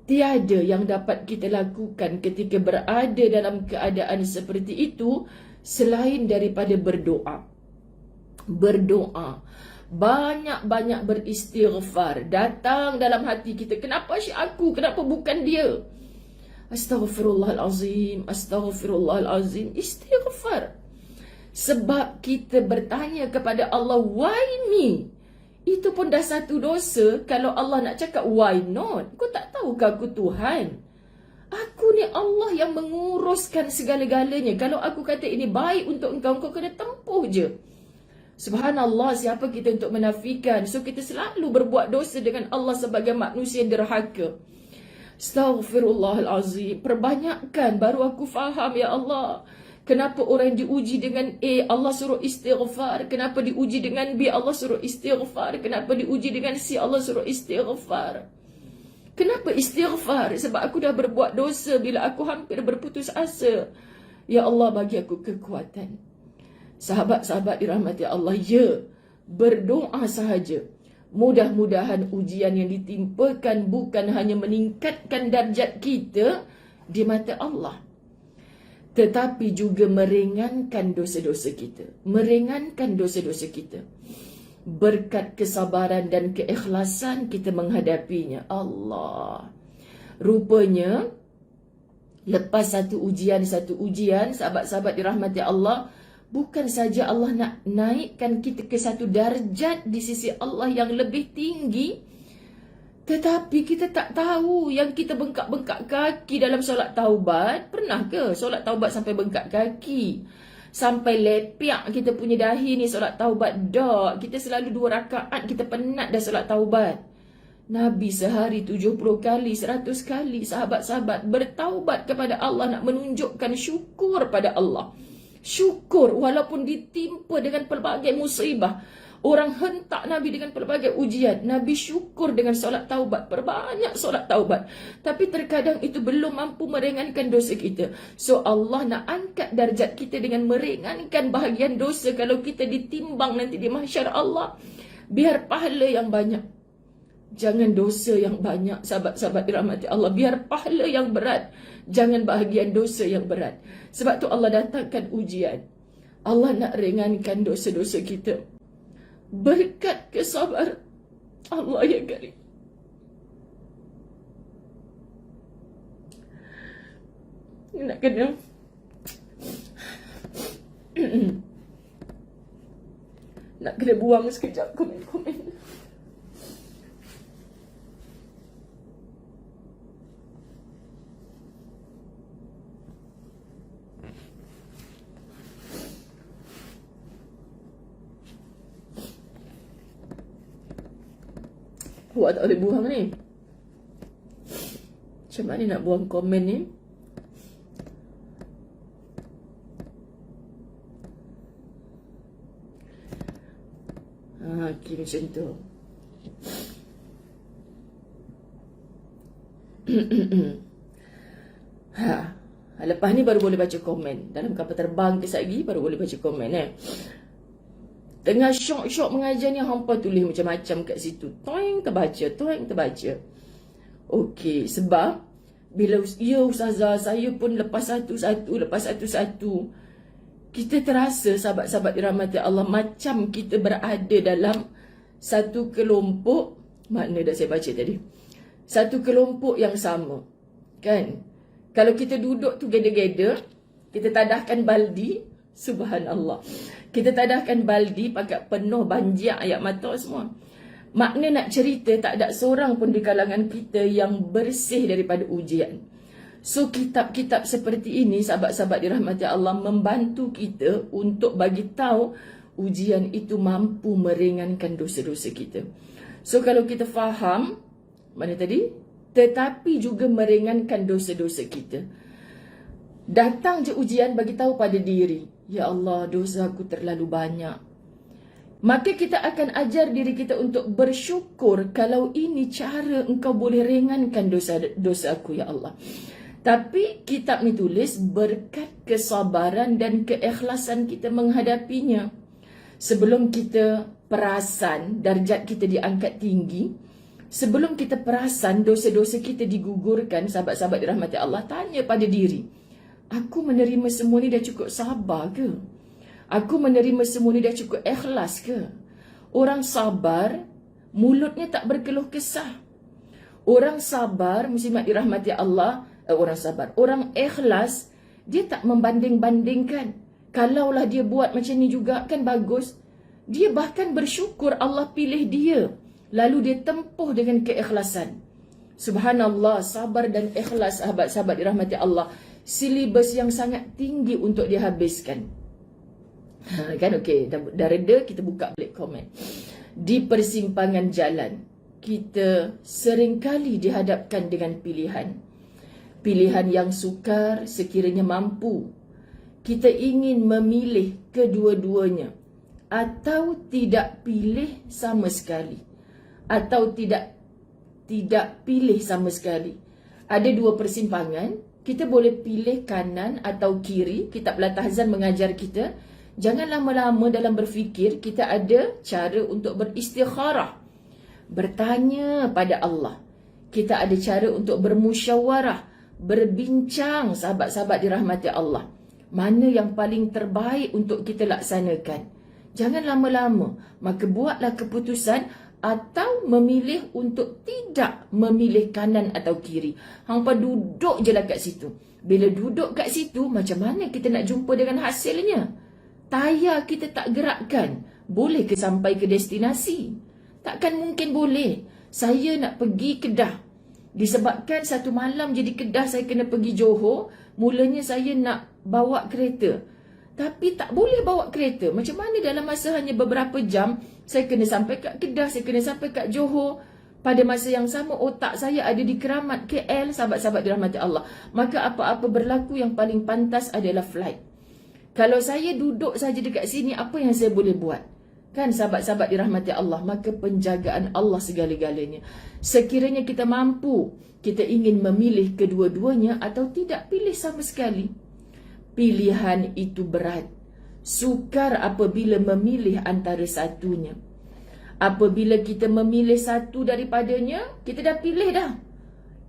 Tiada yang dapat kita lakukan ketika berada dalam keadaan seperti itu selain daripada berdoa. Berdoa, banyak-banyak beristighfar. Datang dalam hati kita, kenapa syik aku, kenapa bukan dia? Astaghfirullahalazim, astaghfirullahalazim. Istighfar. Sebab kita bertanya kepada Allah, why me? Itu pun dah satu dosa. Kalau Allah nak cakap why not, kau tak tahukah aku Tuhan? Aku ni Allah yang menguruskan segala-galanya. Kalau aku kata ini baik untuk engkau, kau kena tempuh je. Subhanallah, siapa kita untuk menafikan? So kita selalu berbuat dosa dengan Allah sebagai manusia yang derhaka. Astaghfirullahalazim. Perbanyakkan baru aku faham ya Allah. Kenapa orang diuji dengan A, Allah suruh istighfar. Kenapa diuji dengan B, Allah suruh istighfar. Kenapa diuji dengan C, Allah suruh istighfar. Kenapa istighfar? Sebab aku dah berbuat dosa bila aku hampir berputus asa. Ya Allah, bagi aku kekuatan. Sahabat-sahabat dirahmati Allah, ya, berdoa sahaja. Mudah-mudahan ujian yang ditimpakan bukan hanya meningkatkan darjat kita di mata Allah, tetapi juga meringankan dosa-dosa kita. Meringankan dosa-dosa kita. Berkat kesabaran dan keikhlasan kita menghadapinya. Allah. Rupanya, lepas satu ujian, sahabat-sahabat dirahmati Allah, bukan saja Allah nak naikkan kita ke satu darjat di sisi Allah yang lebih tinggi, tetapi kita tak tahu yang kita bengkak-bengkak kaki dalam solat taubat. Pernah ke solat taubat sampai bengkak kaki? Sampai lepiak kita punya dahi ni solat taubat? Tak. Kita selalu 2 rakaat, kita penat dah solat taubat. Nabi sehari 70 kali, 100 kali sahabat-sahabat bertaubat kepada Allah, nak menunjukkan syukur pada Allah. Syukur walaupun ditimpa dengan pelbagai musibah. Orang hentak Nabi dengan pelbagai ujian. Nabi syukur dengan solat taubat, perbanyak solat taubat. Tapi terkadang itu belum mampu meringankan dosa kita. So Allah nak angkat darjat kita dengan meringankan bahagian dosa. Kalau kita ditimbang nanti di mahsyar Allah, biar pahala yang banyak, jangan dosa yang banyak. Sahabat-sahabat dirahmati Allah, biar pahala yang berat, jangan bahagian dosa yang berat. Sebab tu Allah datangkan ujian. Allah nak ringankan dosa-dosa kita berkat kesabaran Allah yang karim. Nak kena nak kena buang sekejap komen-komen. Awak tak boleh buang ni. Macam mana nak buang komen ni? Okay, macam tu. Lepas ni baru boleh baca komen. Dalam kapal terbang ke lagi baru boleh baca komen Tengah syok-syok mengajar ni, hampa tulis macam-macam kat situ. Toing terbaca. Okey, sebab bila ustazah, saya pun lepas satu-satu, kita terasa, sahabat-sahabat dirahmati Allah, macam kita berada dalam satu kelompok. Makna dah saya baca tadi, satu kelompok yang sama, kan? Kalau kita duduk together, kita tadahkan baldi, subhanallah, kita tadahkan baldi pakai penuh banjir ayat mata semua. Makna nak cerita, tak ada seorang pun di kalangan kita yang bersih daripada ujian. So kitab-kitab seperti ini, sahabat-sahabat dirahmati Allah, membantu kita untuk bagi tahu ujian itu mampu meringankan dosa-dosa kita. So kalau kita faham, mana tadi? Tetapi juga meringankan dosa-dosa kita. Datang je ujian bagi tahu pada diri, ya Allah, dosa aku terlalu banyak. Maka kita akan ajar diri kita untuk bersyukur, kalau ini cara engkau boleh ringankan dosa aku, ya Allah. Tapi kitab ni tulis berkat kesabaran dan keikhlasan kita menghadapinya. Sebelum kita perasan darjat kita diangkat tinggi, sebelum kita perasan dosa-dosa kita digugurkan, sahabat-sahabat dirahmati Allah, tanya pada diri, aku menerima semua ni dah cukup sabar ke? Aku menerima semua ni dah cukup ikhlas ke? Orang sabar, mulutnya tak berkeluh kesah. Orang sabar, muslimat dirahmati Allah, orang ikhlas, dia tak membanding-bandingkan. Kalaulah dia buat macam ni juga, kan bagus. Dia bahkan bersyukur Allah pilih dia, lalu dia tempuh dengan keikhlasan. Subhanallah, sabar dan ikhlas, sahabat-sahabat dirahmati Allah, silibus yang sangat tinggi untuk dihabiskan. Kan okey, dah reda, kita buka balik komen. Di persimpangan jalan, kita seringkali dihadapkan dengan pilihan. Pilihan yang sukar sekiranya mampu. Kita ingin memilih kedua-duanya, atau tidak pilih sama sekali, atau tidak pilih sama sekali. Ada dua persimpangan. Kita boleh pilih kanan atau kiri. Kitab Latahzan mengajar kita, jangan lama-lama dalam berfikir. Kita ada cara untuk beristikharah, bertanya pada Allah. Kita ada cara untuk bermusyawarah, berbincang, sahabat-sahabat dirahmati Allah. Mana yang paling terbaik untuk kita laksanakan? Jangan lama-lama. Maka buatlah keputusan, atau memilih untuk tidak memilih kanan atau kiri. Hampa duduk je lah kat situ. Bila duduk kat situ, macam mana kita nak jumpa dengan hasilnya? Tayar kita tak gerakkan, boleh ke sampai ke destinasi? Takkan mungkin boleh. Saya nak pergi Kedah, disebabkan satu malam jadi Kedah saya kena pergi Johor. Mulanya saya nak bawa kereta, tapi tak boleh bawa kereta. Macam mana dalam masa hanya beberapa jam saya kena sampai kat Kedah, saya kena sampai kat Johor. Pada masa yang sama otak saya ada di Keramat, KL, sahabat-sahabat dirahmati Allah. Maka apa-apa berlaku, yang paling pantas adalah flight. Kalau saya duduk saja dekat sini, apa yang saya boleh buat? Kan sahabat-sahabat dirahmati Allah, maka penjagaan Allah segala-galanya. Sekiranya kita mampu, kita ingin memilih kedua-duanya atau tidak, pilih sama sekali. Pilihan itu berat. Sukar apabila memilih antara satunya. Apabila kita memilih satu daripadanya, kita dah pilih dah.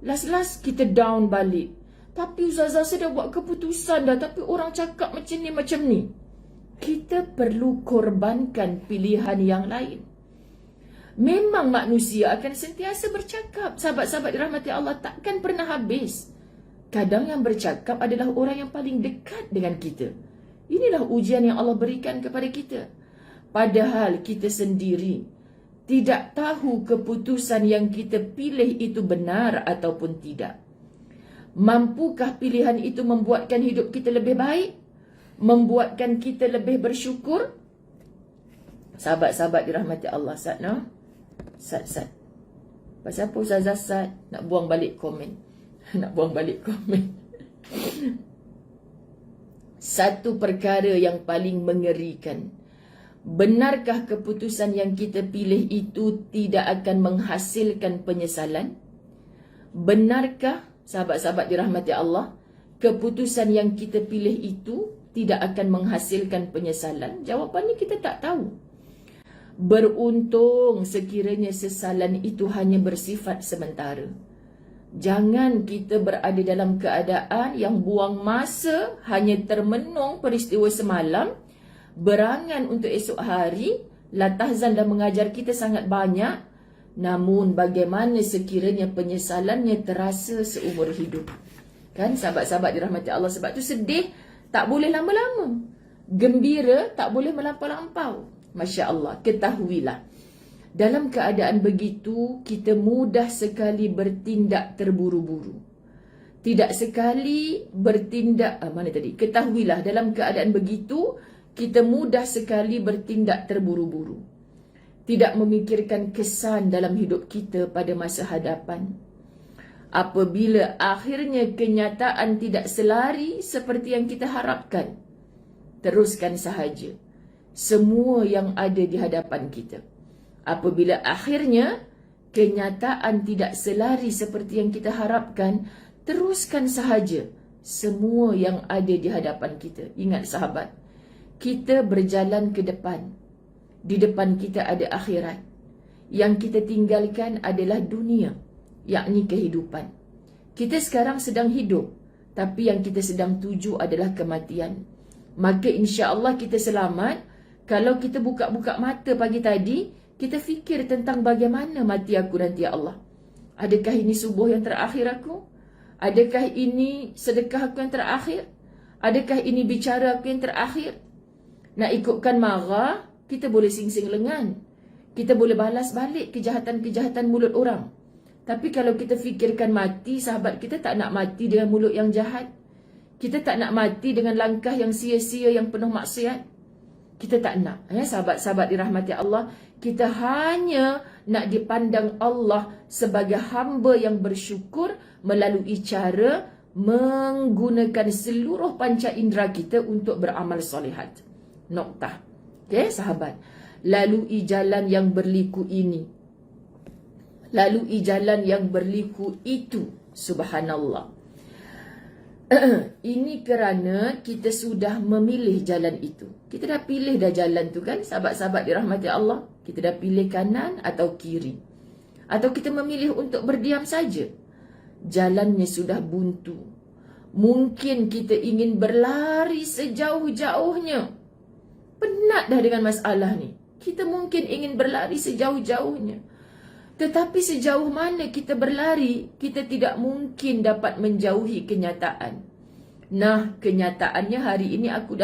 Last kita down balik. Tapi Ustazah, saya dah buat keputusan dah, tapi orang cakap macam ni. Kita perlu korbankan pilihan yang lain. Memang manusia akan sentiasa bercakap. Sahabat-sahabat dirahmati Allah, takkan pernah habis. Kadang yang bercakap adalah orang yang paling dekat dengan kita. Inilah ujian yang Allah berikan kepada kita. Padahal kita sendiri tidak tahu keputusan yang kita pilih itu benar ataupun tidak. Mampukah pilihan itu membuatkan hidup kita lebih baik? Membuatkan kita lebih bersyukur? Sahabat-sahabat dirahmati Allah, Sat, no? Sat. Pasal apa Ustazah Sat nak buang balik komen? Nak buang balik komen. Satu perkara yang paling mengerikan. Benarkah keputusan yang kita pilih itu tidak akan menghasilkan penyesalan? Benarkah, sahabat-sahabat dirahmati Allah, keputusan yang kita pilih itu tidak akan menghasilkan penyesalan? Jawapannya kita tak tahu. Beruntung sekiranya sesalan itu hanya bersifat sementara. Jangan kita berada dalam keadaan yang buang masa hanya termenung peristiwa semalam, berangan untuk esok hari. Latahzan dah mengajar kita sangat banyak, namun bagaimana sekiranya penyesalannya terasa seumur hidup? Kan sahabat-sahabat dirahmati Allah, sebab tu sedih tak boleh lama-lama, gembira tak boleh melampau-lampau. Masya Allah, ketahuilah, dalam keadaan begitu kita mudah sekali bertindak terburu-buru. Tidak sekali bertindak, ketahuilah, dalam keadaan begitu kita mudah sekali bertindak terburu-buru. Tidak memikirkan kesan dalam hidup kita pada masa hadapan. Apabila akhirnya kenyataan tidak selari seperti yang kita harapkan, teruskan sahaja semua yang ada di hadapan kita. Apabila akhirnya kenyataan tidak selari seperti yang kita harapkan, teruskan sahaja semua yang ada di hadapan kita. Ingat sahabat, kita berjalan ke depan. Di depan kita ada akhirat. Yang kita tinggalkan adalah dunia, yakni kehidupan. Kita sekarang sedang hidup, tapi yang kita sedang tuju adalah kematian. Maka insya-Allah kita selamat kalau kita buka-buka mata pagi tadi, kita fikir tentang bagaimana mati aku nanti, ya Allah. Adakah ini subuh yang terakhir aku? Adakah ini sedekah aku yang terakhir? Adakah ini bicara aku yang terakhir? Nak ikutkan marah, kita boleh sing-sing lengan. Kita boleh balas balik kejahatan-kejahatan mulut orang. Tapi kalau kita fikirkan mati, sahabat, kita tak nak mati dengan mulut yang jahat. Kita tak nak mati dengan langkah yang sia-sia, yang penuh maksiat. Kita tak nak. Sahabat-sahabat dirahmati Allah, kita hanya nak dipandang Allah sebagai hamba yang bersyukur melalui cara menggunakan seluruh panca indera kita untuk beramal solihat. Noktah. Okay, sahabat. Lalui jalan yang berliku ini. Lalui jalan yang berliku itu. Subhanallah. Ini kerana kita sudah memilih jalan itu. Kita dah pilih dah jalan tu kan, sahabat-sahabat dirahmati Allah. Kita dah pilih kanan atau kiri. Atau kita memilih untuk berdiam saja. Jalannya sudah buntu. Mungkin kita ingin berlari sejauh-jauhnya. Penat dah dengan masalah ni. Kita mungkin ingin berlari sejauh-jauhnya. Tetapi sejauh mana kita berlari, kita tidak mungkin dapat menjauhi kenyataan. Nah, kenyataannya hari ini aku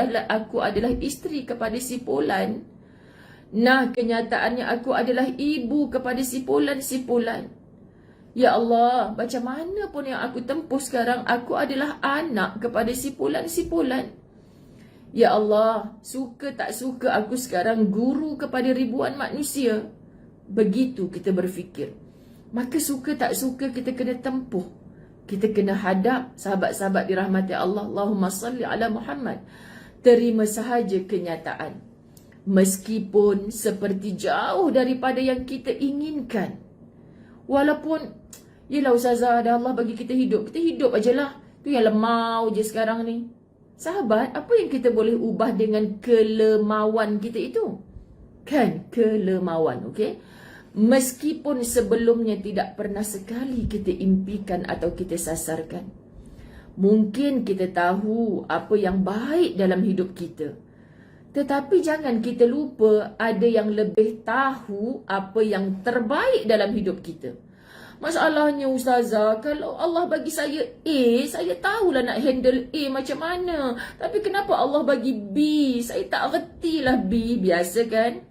adalah isteri kepada si Polan. Nah, kenyataannya aku adalah ibu kepada si Polan. Ya Allah, macam mana pun yang aku tempuh sekarang, aku adalah anak kepada si Polan. Ya Allah, suka tak suka aku sekarang guru kepada ribuan manusia. Begitu kita berfikir. Maka suka tak suka kita kena tempuh. Kita kena hadap, sahabat-sahabat dirahmati Allah. Allahumma salli ala Muhammad. Terima sahaja kenyataan. Meskipun seperti jauh daripada yang kita inginkan. Walaupun, yelah Ustazah, dah Allah bagi kita hidup ajalah. Tu yang lemau je sekarang ni. Sahabat, apa yang kita boleh ubah dengan kelemauan kita itu? Kan, kelemauan, okey? Meskipun sebelumnya tidak pernah sekali kita impikan atau kita sasarkan. Mungkin kita tahu apa yang baik dalam hidup kita. Tetapi jangan kita lupa ada yang lebih tahu apa yang terbaik dalam hidup kita. Masalahnya Ustazah, kalau Allah bagi saya A, saya tahulah nak handle A macam mana. Tapi kenapa Allah bagi B? Saya tak retilah B. Biasa kan?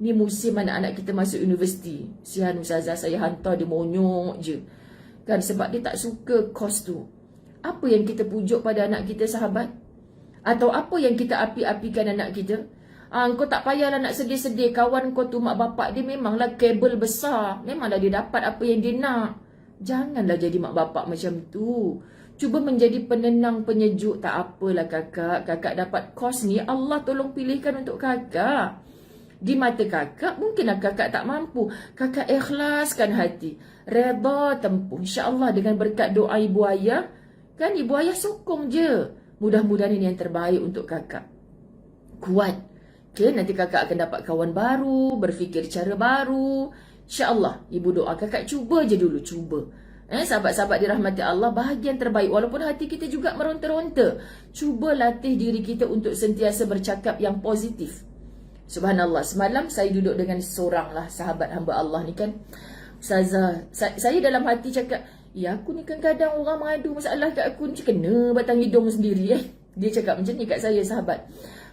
Ni musim anak-anak kita masuk universiti. Sihan Ustazah, saya hantar dia monyok je. Kan sebab dia tak suka kos tu. Apa yang kita pujuk pada anak kita, sahabat? Atau apa yang kita api-apikan anak kita? Kau tak payahlah nak sedih-sedih. Kawan kau tu, mak bapak dia memanglah kabel besar. Memanglah dia dapat apa yang dia nak. Janganlah jadi mak bapak macam tu. Cuba menjadi penenang, penyejuk. Tak apalah kakak. Kakak dapat kos ni, Allah tolong pilihkan untuk kakak. Di mata kakak, mungkinlah kakak tak mampu. Kakak ikhlaskan hati. Reda tempuh. InsyaAllah dengan berkat doa ibu ayah. Kan ibu ayah sokong je. Mudah-mudahan ini yang terbaik untuk kakak. Kuat. Okay, nanti kakak akan dapat kawan baru, berfikir cara baru. InsyaAllah, ibu doa kakak cuba je dulu, cuba. Sahabat-sahabat dirahmati Allah, bahagian terbaik. Walaupun hati kita juga meronta-ronta. Cuba latih diri kita untuk sentiasa bercakap yang positif. Subhanallah, semalam saya duduk dengan seorang lah sahabat hamba Allah ni kan. Ustazah, saya dalam hati cakap, ya aku ni kan kadang orang mengadu masalah kat aku ni, kena batang hidung sendiri Dia cakap macam ni kat saya, sahabat.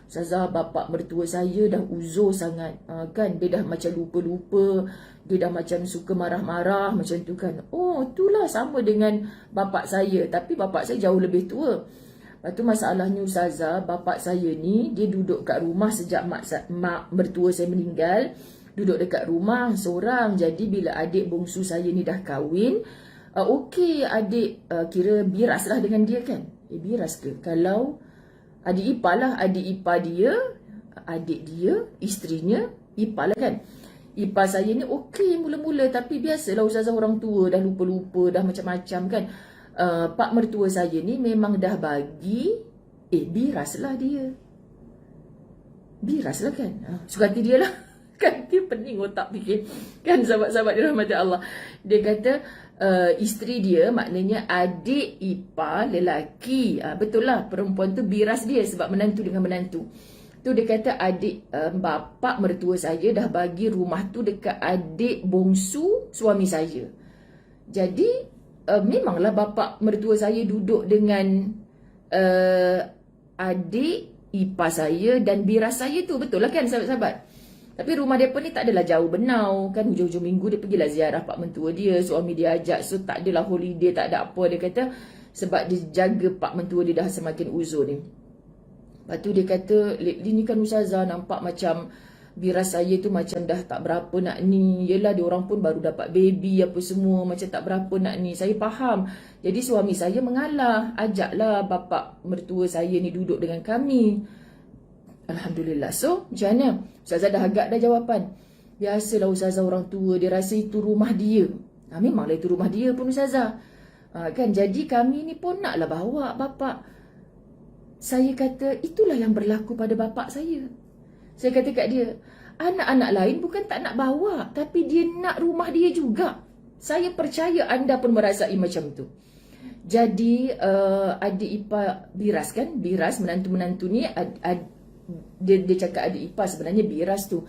Ustazah, bapak mertua saya dah uzur sangat. Kan, dia dah macam lupa-lupa. Dia dah macam suka marah-marah macam tu kan. Oh, itulah sama dengan bapak saya. Tapi bapak saya jauh lebih tua. Lepas tu masalahnya Ustazah, bapak saya ni, dia duduk kat rumah sejak mak mertua saya meninggal. Duduk dekat rumah seorang. Jadi bila adik bongsu saya ni dah kahwin, okey, adik kira biras lah dengan dia kan. Biras ke? Kalau adik ipar lah, adik ipar dia, adik dia, isterinya, ipar lah kan. Ipar saya ni okey mula-mula, tapi biasalah Ustazah, orang tua dah lupa-lupa, dah macam-macam kan. Pak mertua saya ni memang dah bagi, biras lah dia. Biras lah kan. Suka hati dia lah. Kan dia pening otak fikir. Kan sahabat-sahabat dirahmati Allah. Dia kata, isteri dia maknanya adik ipar lelaki. Betul lah, perempuan tu biras dia sebab menantu dengan menantu. Tu dia kata adik bapak mertua saya dah bagi rumah tu dekat adik bongsu suami saya. Jadi memanglah bapak mertua saya duduk dengan adik ipar saya dan biras saya tu. Betul lah kan sahabat-sahabat? Tapi rumah mereka ni tak adalah jauh benau. Kan hujung-hujung minggu dia pergilah ziarah pak mentua dia. Suami dia ajak. So tak adalah holiday, tak ada apa. Dia kata sebab dia jaga pak mentua dia dah semakin uzur ni. Lepas tu dia kata, ini kan Ustazah nampak macam biras saya tu macam dah tak berapa nak ni. Yelah dia orang pun baru dapat baby apa semua. Macam tak berapa nak ni. Saya faham. Jadi suami saya mengalah. Ajaklah bapak mertua saya ni duduk dengan kami. Alhamdulillah. So, macam mana? Ustazah dah agak dah jawapan. Biasalah Ustazah orang tua, dia rasa itu rumah dia. Memanglah itu rumah dia pun Ustazah. Kan, jadi kami ni pun naklah bawa bapak. Saya kata, itulah yang berlaku pada bapak saya. Saya kata kat dia, anak-anak lain bukan tak nak bawa, tapi dia nak rumah dia juga. Saya percaya anda pun merasai macam tu. Jadi, adik ipar biras kan? Biras, menantu-menantu ni, dia cakap adik ipar sebenarnya biras tu.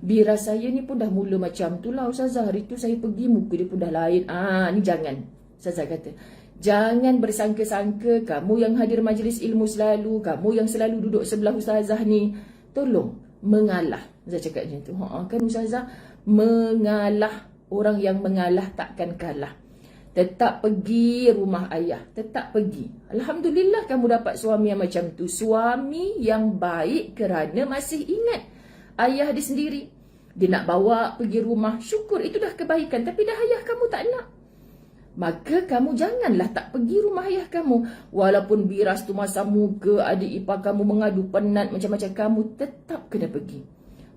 Biras saya ni pun dah mula macam tu lah Ustazah. Hari tu saya pergi muka dia pun dah lain. Ni jangan. Ustazah kata, jangan bersangka-sangka kamu yang hadir majlis ilmu selalu, kamu yang selalu duduk sebelah Ustazah ni, tolong mengalah. Ustazah cakap macam tu. Kan Ustazah, mengalah. Orang yang mengalah takkan kalah. Tetap pergi rumah ayah. Tetap pergi. Alhamdulillah kamu dapat suami yang macam tu. Suami yang baik kerana masih ingat ayah dia sendiri. Dia nak bawa pergi rumah. Syukur, itu dah kebaikan. Tapi dah ayah kamu tak nak. Maka kamu janganlah tak pergi rumah ayah kamu. Walaupun biras tu masa muka, adik ipar kamu mengadu penat macam-macam, kamu tetap kena pergi.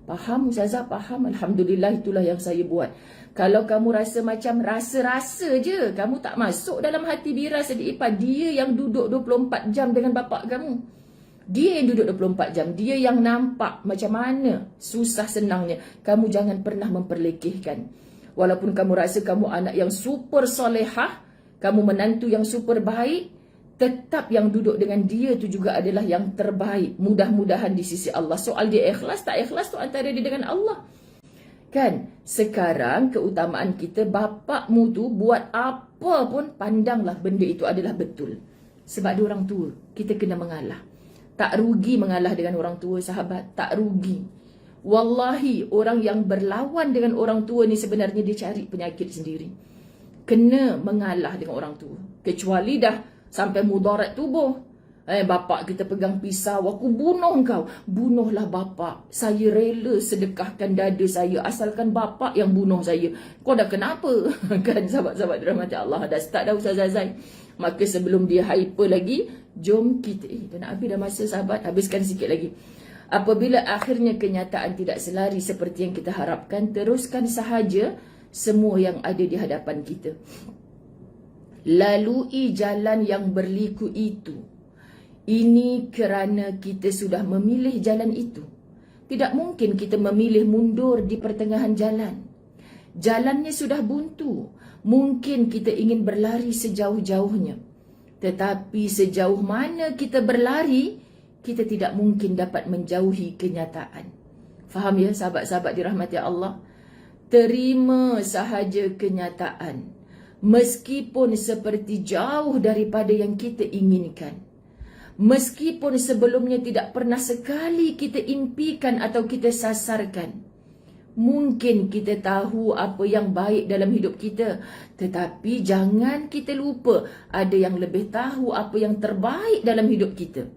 Faham Ustazah? Faham. Alhamdulillah, itulah yang saya buat. Kalau kamu rasa macam rasa-rasa je, kamu tak masuk dalam hati Bira Sedik Ipar. Dia yang duduk 24 jam dengan bapak kamu. Dia yang duduk 24 jam. Dia yang nampak macam mana susah senangnya. Kamu jangan pernah memperlekehkan. Walaupun kamu rasa kamu anak yang super solehah, kamu menantu yang super baik, tetap yang duduk dengan dia tu juga adalah yang terbaik. Mudah-mudahan di sisi Allah. Soal dia ikhlas tak ikhlas tu antara dia dengan Allah. Kan? Sekarang keutamaan kita, bapakmu tu buat apa pun, pandanglah benda itu adalah betul. Sebab dia orang tua, kita kena mengalah. Tak rugi mengalah dengan orang tua, sahabat. Tak rugi. Wallahi, orang yang berlawan dengan orang tua ni sebenarnya dia cari penyakit sendiri. Kena mengalah dengan orang tua. Kecuali dah sampai mudarat tubuh. Bapak kita pegang pisau, aku bunuh kau. Bunuhlah bapak. Saya rela sedekahkan dada saya asalkan bapak yang bunuh saya. Kau dah kenapa? Kan sahabat-sahabat dirahmati Allah. Dah start dah Ustaz Azai. Maka sebelum dia hyper lagi, jom kita. Dah nak habis dah masa sahabat. Habiskan sikit lagi. Apabila akhirnya kenyataan tidak selari seperti yang kita harapkan, teruskan sahaja semua yang ada di hadapan kita. Lalui jalan yang berliku itu. Ini kerana kita sudah memilih jalan itu. Tidak mungkin kita memilih mundur di pertengahan jalan. Jalannya sudah buntu. Mungkin kita ingin berlari sejauh-jauhnya. Tetapi sejauh mana kita berlari, kita tidak mungkin dapat menjauhi kenyataan. Faham ya sahabat-sahabat dirahmati Allah? Terima sahaja kenyataan. Meskipun seperti jauh daripada yang kita inginkan. Meskipun sebelumnya tidak pernah sekali kita impikan atau kita sasarkan. Mungkin kita tahu apa yang baik dalam hidup kita. Tetapi jangan kita lupa ada yang lebih tahu apa yang terbaik dalam hidup kita.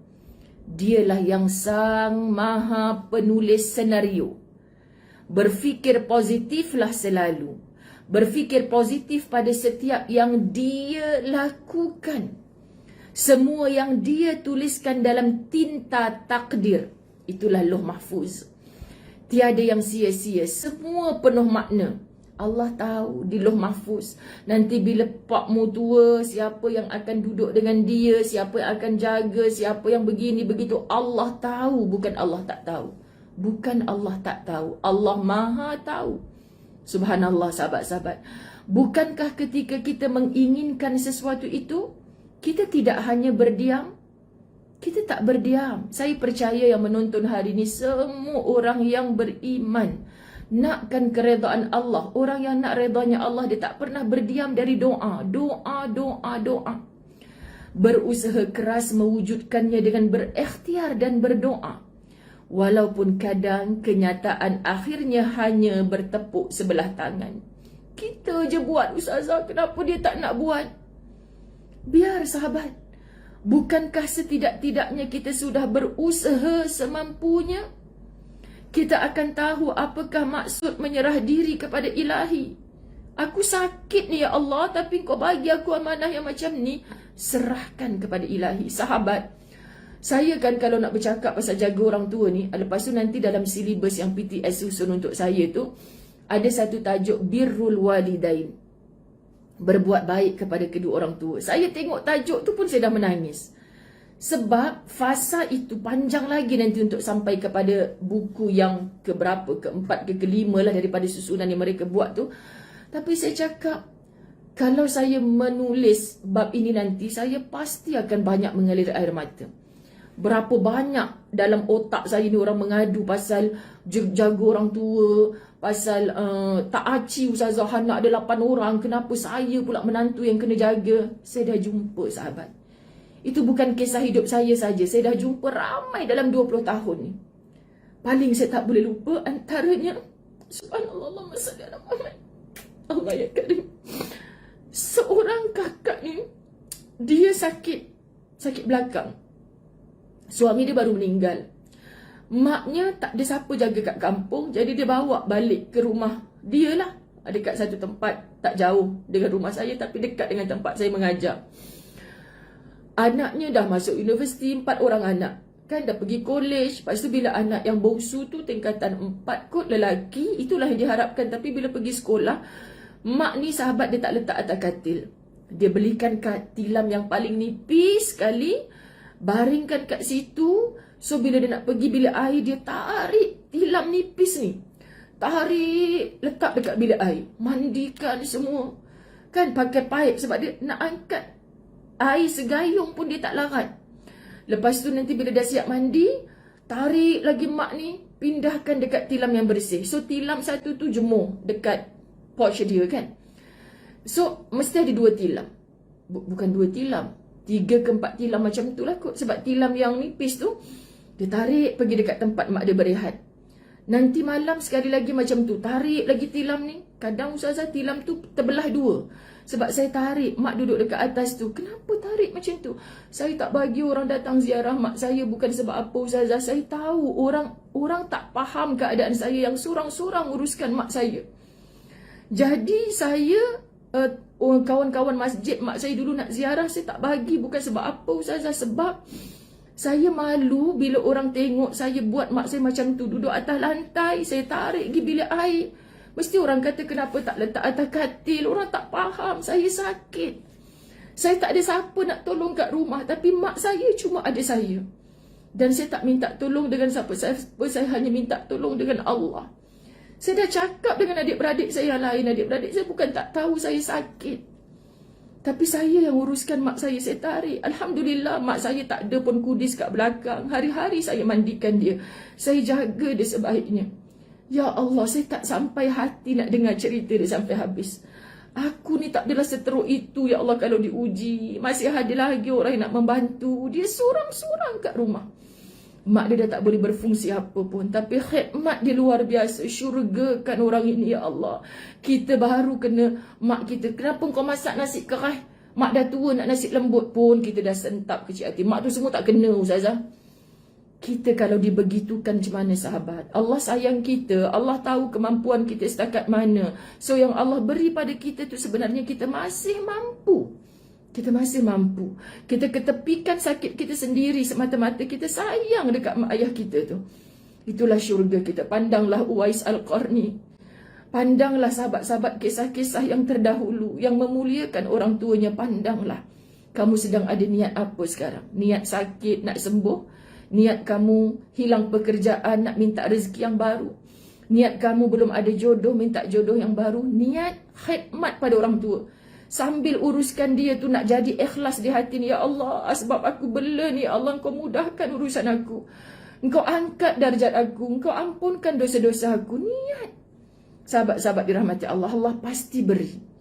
Dialah yang sang maha penulis senario. Berfikir positiflah selalu. Berfikir positif pada setiap yang dia lakukan. Semua yang dia tuliskan dalam tinta takdir, itulah Lauh Mahfuz. Tiada yang sia-sia, semua penuh makna. Allah tahu di Lauh Mahfuz. Nanti bila pakmu tua, siapa yang akan duduk dengan dia, siapa yang akan jaga, siapa yang begini, begitu. Allah tahu, bukan Allah tak tahu. Bukan Allah tak tahu, Allah maha tahu. Subhanallah sahabat-sahabat. Bukankah ketika kita menginginkan sesuatu itu, kita tidak hanya berdiam? Kita tak berdiam. Saya percaya yang menonton hari ini semua orang yang beriman. Nakkan keredaan Allah. Orang yang nak redanya Allah, dia tak pernah berdiam dari doa. Doa, doa, doa. Berusaha keras mewujudkannya dengan berikhtiar dan berdoa. Walaupun kadang kenyataan akhirnya hanya bertepuk sebelah tangan. Kita je buat Ustazah, kenapa dia tak nak buat? Biar sahabat. Bukankah setidak-tidaknya kita sudah berusaha semampunya? Kita akan tahu apakah maksud menyerah diri kepada ilahi. Aku sakit ni ya Allah, tapi kau bagi aku amanah yang macam ni. Serahkan kepada ilahi. Sahabat, saya kan kalau nak bercakap pasal jaga orang tua ni, lepas tu nanti dalam silibus yang PTS susun untuk saya tu, ada satu tajuk Birrul Walidain. Berbuat baik kepada kedua orang tua. Saya tengok tajuk tu pun saya dah menangis. Sebab fasa itu panjang lagi nanti untuk sampai kepada buku yang keberapa, keempat ke kelima lah daripada susunan yang mereka buat tu. Tapi saya cakap, kalau saya menulis bab ini nanti, saya pasti akan banyak mengalir air mata. Berapa banyak dalam otak saya ni orang mengadu pasal jaga orang tua, pasal tak aci Ustazah, anak ada 8 orang, kenapa saya pula menantu yang kena jaga. Saya dah jumpa sahabat. Itu bukan kisah hidup saya saja. Saya dah jumpa ramai dalam 20 tahun ni. Paling saya tak boleh lupa antaranya, subhanallah, Allahumma salli ala Muhammad. Allah ya Karim. Seorang kakak ni, dia sakit belakang. Suami dia baru meninggal. Maknya tak ada siapa jaga kat kampung, jadi dia bawa balik ke rumah dia lah. Dekat satu tempat tak jauh dengan rumah saya, tapi dekat dengan tempat saya mengajar. Anaknya dah masuk universiti, 4 orang anak. kan, dah pergi college. Lepas tu bila anak yang bongsu tu tingkatan 4 kot, lelaki, itulah yang diharapkan. Tapi bila pergi sekolah, mak ni sahabat dia tak letak atas katil. Dia belikan tilam yang paling nipis sekali, baringkan kat situ. So bila dia nak pergi bilik air, dia tarik tilam nipis ni, tarik, letak dekat bilik air, mandikan semua. Kan pakai paip sebab dia nak angkat air segayung pun dia tak larat. Lepas tu nanti bila dah siap mandi, tarik lagi mak ni, pindahkan dekat tilam yang bersih. So tilam satu tu jemur dekat porch dia kan. So mesti ada 2 tilam. Bukan 2 tilam, 3 ke 4 tilam macam tu lah kot. Sebab tilam yang nipis tu, dia tarik pergi dekat tempat mak dia berehat. Nanti malam sekali lagi macam tu, tarik lagi tilam ni. Kadang ustazah tilam tu terbelah 2. Sebab saya tarik, mak duduk dekat atas tu. Kenapa tarik macam tu? Saya tak bagi orang datang ziarah mak saya bukan sebab apa ustazah. Saya tahu orang tak faham keadaan saya yang sorang-sorang uruskan mak saya. Jadi saya, kawan-kawan masjid mak saya dulu nak ziarah, saya tak bagi bukan sebab apa ustazah. Sebab saya malu bila orang tengok saya buat mak saya macam tu, duduk atas lantai, saya tarik pergi bilik air. Mesti orang kata kenapa tak letak atas katil. Orang tak faham saya sakit. Saya tak ada siapa nak tolong kat rumah. Tapi mak saya cuma ada saya. Dan saya tak minta tolong dengan siapa. Saya hanya minta tolong dengan Allah. Saya dah cakap dengan adik-beradik saya yang lain. Adik-beradik saya bukan tak tahu saya sakit. Tapi saya yang uruskan mak saya tarik. Alhamdulillah mak saya tak ada pun kudis kat belakang. Hari-hari saya mandikan dia. Saya jaga dia sebaiknya. Ya Allah, saya tak sampai hati nak dengar cerita dia sampai habis. Aku ni tak adalah seteruk itu, ya Allah, kalau diuji. Masih ada lagi orang yang nak membantu. Dia sorang-sorang kat rumah. Mak dia dah tak boleh berfungsi apa pun. Tapi khidmat dia luar biasa. Syurgakan orang ini, ya Allah. Kita baru kena mak kita. Kenapa kau masak nasi keras? Mak dah tua nak nasi lembut pun. Kita dah sentap kecil hati. Mak tu semua tak kena, ustazah. Kita kalau dibegitukan macam mana sahabat? Allah sayang kita. Allah tahu kemampuan kita setakat mana. So yang Allah beri pada kita tu sebenarnya kita masih mampu. Kita masih mampu. Kita ketepikan sakit kita sendiri semata-mata kita sayang dekat mak ayah kita tu. Itulah syurga kita. Pandanglah Uwais Al-Qarni. Pandanglah sahabat-sahabat kisah-kisah yang terdahulu. Yang memuliakan orang tuanya. Pandanglah. Kamu sedang ada niat apa sekarang? Niat sakit, nak sembuh? Niat kamu hilang pekerjaan, nak minta rezeki yang baru? Niat kamu belum ada jodoh, minta jodoh yang baru? Niat khidmat pada orang tua. Sambil uruskan dia tu nak jadi ikhlas di hati ni. Ya Allah, sebab aku bela ni, ya Allah, Engkau mudahkan urusan aku. Engkau angkat darjat aku. Engkau ampunkan dosa-dosa aku. Niat. Sahabat-sahabat dirahmati Allah, Allah pasti beri.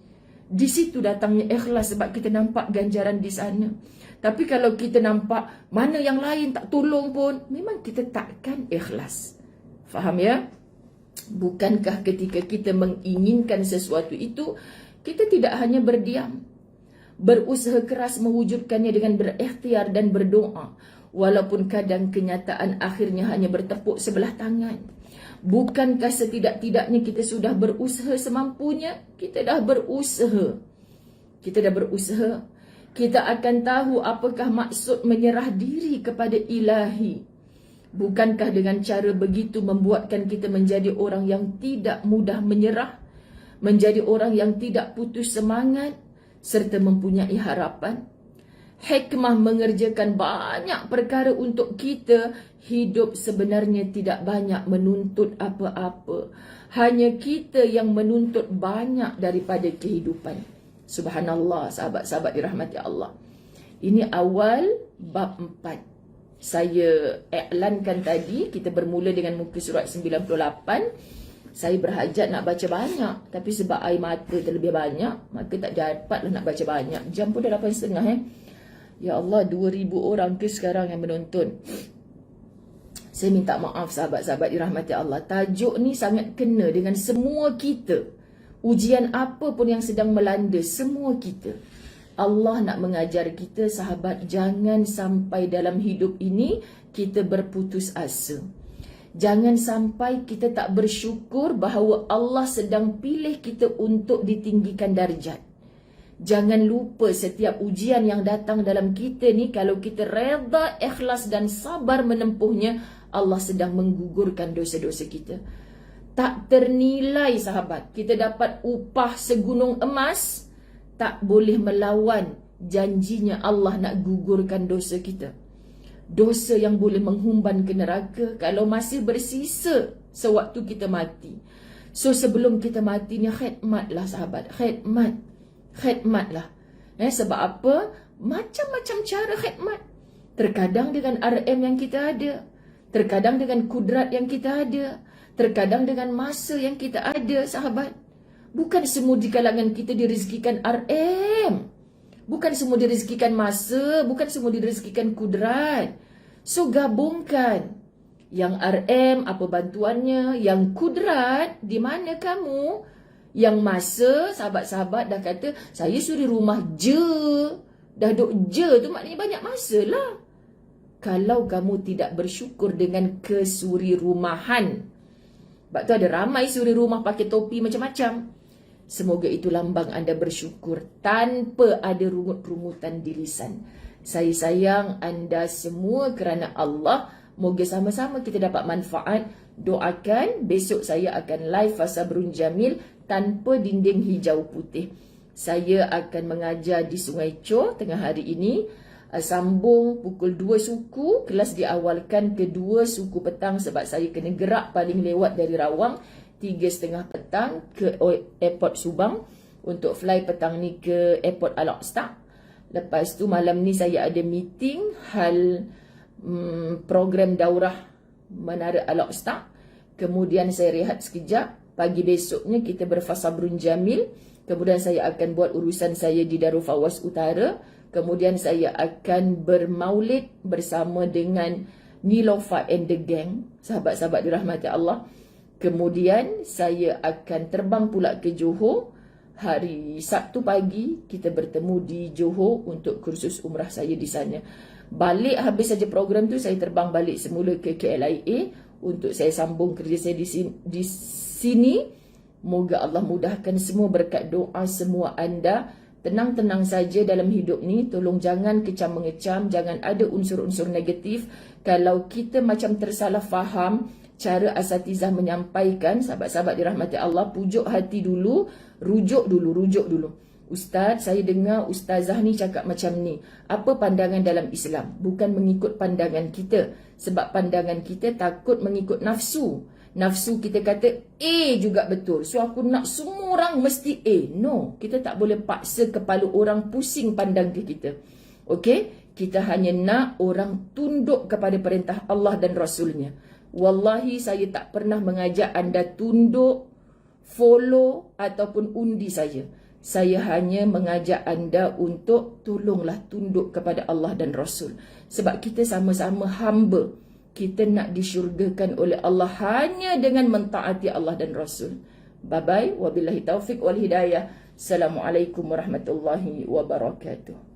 Di situ datangnya ikhlas sebab kita nampak ganjaran di sana. Tapi kalau kita nampak mana yang lain tak tolong pun, memang kita takkan ikhlas. Faham ya? Bukankah ketika kita menginginkan sesuatu itu, kita tidak hanya berdiam, berusaha keras mewujudkannya dengan berikhtiar dan berdoa. Walaupun kadang kenyataan akhirnya hanya bertepuk sebelah tangan. Bukankah setidak-tidaknya kita sudah berusaha semampunya? Kita dah berusaha. Kita akan tahu apakah maksud menyerah diri kepada ilahi. Bukankah dengan cara begitu membuatkan kita menjadi orang yang tidak mudah menyerah, menjadi orang yang tidak putus semangat, serta mempunyai harapan? Hikmah mengerjakan banyak perkara untuk kita. Hidup sebenarnya tidak banyak menuntut apa-apa. Hanya kita yang menuntut banyak daripada kehidupan. Subhanallah, sahabat-sahabat dirahmati Allah. Ini awal bab 4. Saya iklankan tadi, kita bermula dengan muka surat 98. Saya berhajat nak baca banyak. Tapi sebab air mata terlebih banyak, maka tak dapatlah nak baca banyak. Jam pun dah 8.30 Ya Allah, 2,000 orang ke sekarang yang menonton. Saya minta maaf sahabat-sahabat dirahmati Allah. Tajuk ni sangat kena dengan semua kita. Ujian apa pun yang sedang melanda semua kita. Allah nak mengajar kita, sahabat, jangan sampai dalam hidup ini kita berputus asa. Jangan sampai kita tak bersyukur bahawa Allah sedang pilih kita untuk ditinggikan darjat. Jangan lupa setiap ujian yang datang dalam kita ni, kalau kita reda, ikhlas dan sabar menempuhnya, Allah sedang menggugurkan dosa-dosa kita. Tak ternilai sahabat. Kita dapat upah segunung emas, tak boleh melawan janjinya Allah nak gugurkan dosa kita. Dosa yang boleh menghumban ke neraka kalau masih bersisa sewaktu kita mati. So sebelum kita mati ni, khidmatlah sahabat, khidmatlah. Sebab apa? Macam-macam cara khidmat. Terkadang dengan RM yang kita ada, terkadang dengan kudrat yang kita ada, terkadang dengan masa yang kita ada sahabat. Bukan semua di kalangan kita direzekikan RM, bukan semua direzekikan masa, bukan semua direzekikan kudrat. So gabungkan. Yang RM apa bantuannya, yang kudrat di mana kamu, yang masa sahabat-sahabat dah kata saya suri rumah je. Dah duk je tu maknanya banyak masa lah. Kalau kamu tidak bersyukur dengan kesuri rumahan. Sebab tu ada ramai suri rumah pakai topi macam-macam. Semoga itu lambang anda bersyukur tanpa ada rungut-rungutan di lisan. Saya sayang anda semua kerana Allah. Moga sama-sama kita dapat manfaat. Doakan besok saya akan live Fasabrun Jamil tanpa dinding hijau putih. Saya akan mengajar di Sungai Chor tengah hari ini. Sambung pukul 2 suku. Kelas diawalkan ke 2 suku petang sebab saya kena gerak paling lewat dari Rawang 3.30 petang ke airport Subang untuk fly petang ni ke airport Al-Aqsa. Lepas tu malam ni saya ada meeting hal program daurah Menara Al-Aqsa. Kemudian saya rehat sekejap. Pagi besoknya kita berfasabrun Jamil. Kemudian saya akan buat urusan saya di Darul Fawaz Utara. Kemudian saya akan bermaulid bersama dengan Nilofa and the Gang, sahabat-sahabat dirahmati Allah. Kemudian saya akan terbang pula ke Johor. Hari Sabtu pagi kita bertemu di Johor untuk kursus umrah saya di sana. Balik habis saja program tu, saya terbang balik semula ke KLIA untuk saya sambung kerja saya di sini. Moga Allah mudahkan semua berkat doa semua anda. Tenang-tenang saja dalam hidup ni. Tolong jangan kecam-mengecam, jangan ada unsur-unsur negatif. Kalau kita macam tersalah faham cara asatizah menyampaikan, sahabat-sahabat dirahmati Allah, pujuk hati dulu, rujuk dulu. Ustaz, saya dengar ustazah ni cakap macam ni. Apa pandangan dalam Islam? Bukan mengikut pandangan kita. Sebab pandangan kita takut mengikut nafsu. Nafsu kita kata A juga betul. So aku nak semua orang mesti A. No, kita tak boleh paksa kepala orang pusing pandang ke kita. Okey? Kita hanya nak orang tunduk kepada perintah Allah dan Rasulnya. Wallahi saya tak pernah mengajak anda tunduk, follow ataupun undi saya. Saya hanya mengajak anda untuk tolonglah tunduk kepada Allah dan Rasul. Sebab kita sama-sama hamba. Kita nak disyurgakan oleh Allah hanya dengan mentaati Allah dan Rasul. Bye-bye. Wabillahi taufiq wal hidayah. Assalamualaikum warahmatullahi wabarakatuh.